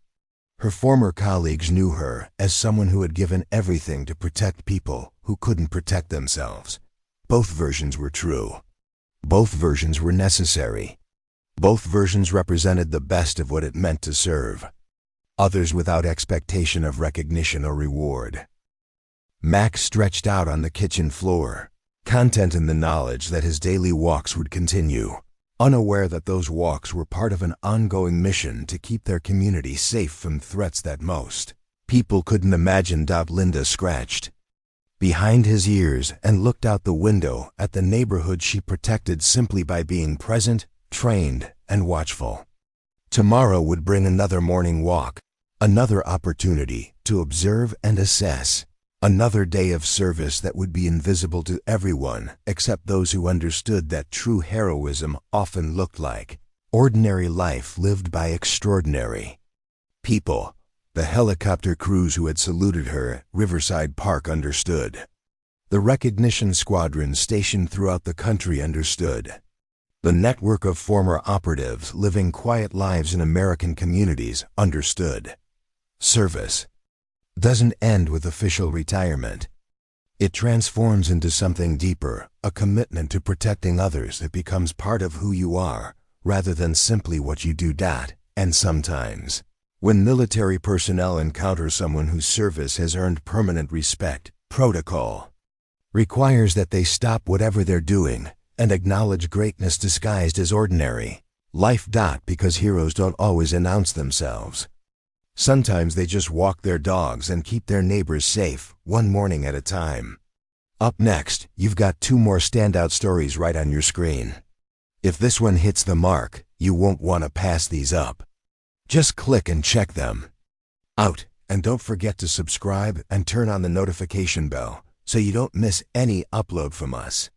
Her former colleagues knew her as someone who had given everything to protect people who couldn't protect themselves. Both versions were true. Both versions were necessary. Both versions represented the best of what it meant to serve others without expectation of recognition or reward. Max stretched out on the kitchen floor, content in the knowledge that his daily walks would continue, unaware that those walks were part of an ongoing mission to keep their community safe from threats that most people couldn't imagine. Linda scratched behind his ears and looked out the window at the neighborhood she protected simply by being present, trained, and watchful. Tomorrow would bring another morning walk, another opportunity to observe and assess, another day of service that would be invisible to everyone except those who understood that true heroism often looked like ordinary life lived by extraordinary people. The helicopter crews who had saluted her at Riverside Park understood. The recognition squadrons stationed throughout the country understood. The network of former operatives living quiet lives in American communities understood. Service doesn't end with official retirement. It transforms into something deeper, a commitment to protecting others that becomes part of who you are, rather than simply what you do. And sometimes, when military personnel encounter someone whose service has earned permanent respect, protocol requires that they stop whatever they're doing and acknowledge greatness disguised as ordinary life. Because heroes don't always announce themselves. Sometimes they just walk their dogs and keep their neighbors safe, one morning at a time. Up next, you've got two more standout stories right on your screen. If this one hits the mark, you won't want to pass these up. Just click and check them out, and don't forget to subscribe and turn on the notification bell so you don't miss any upload from us.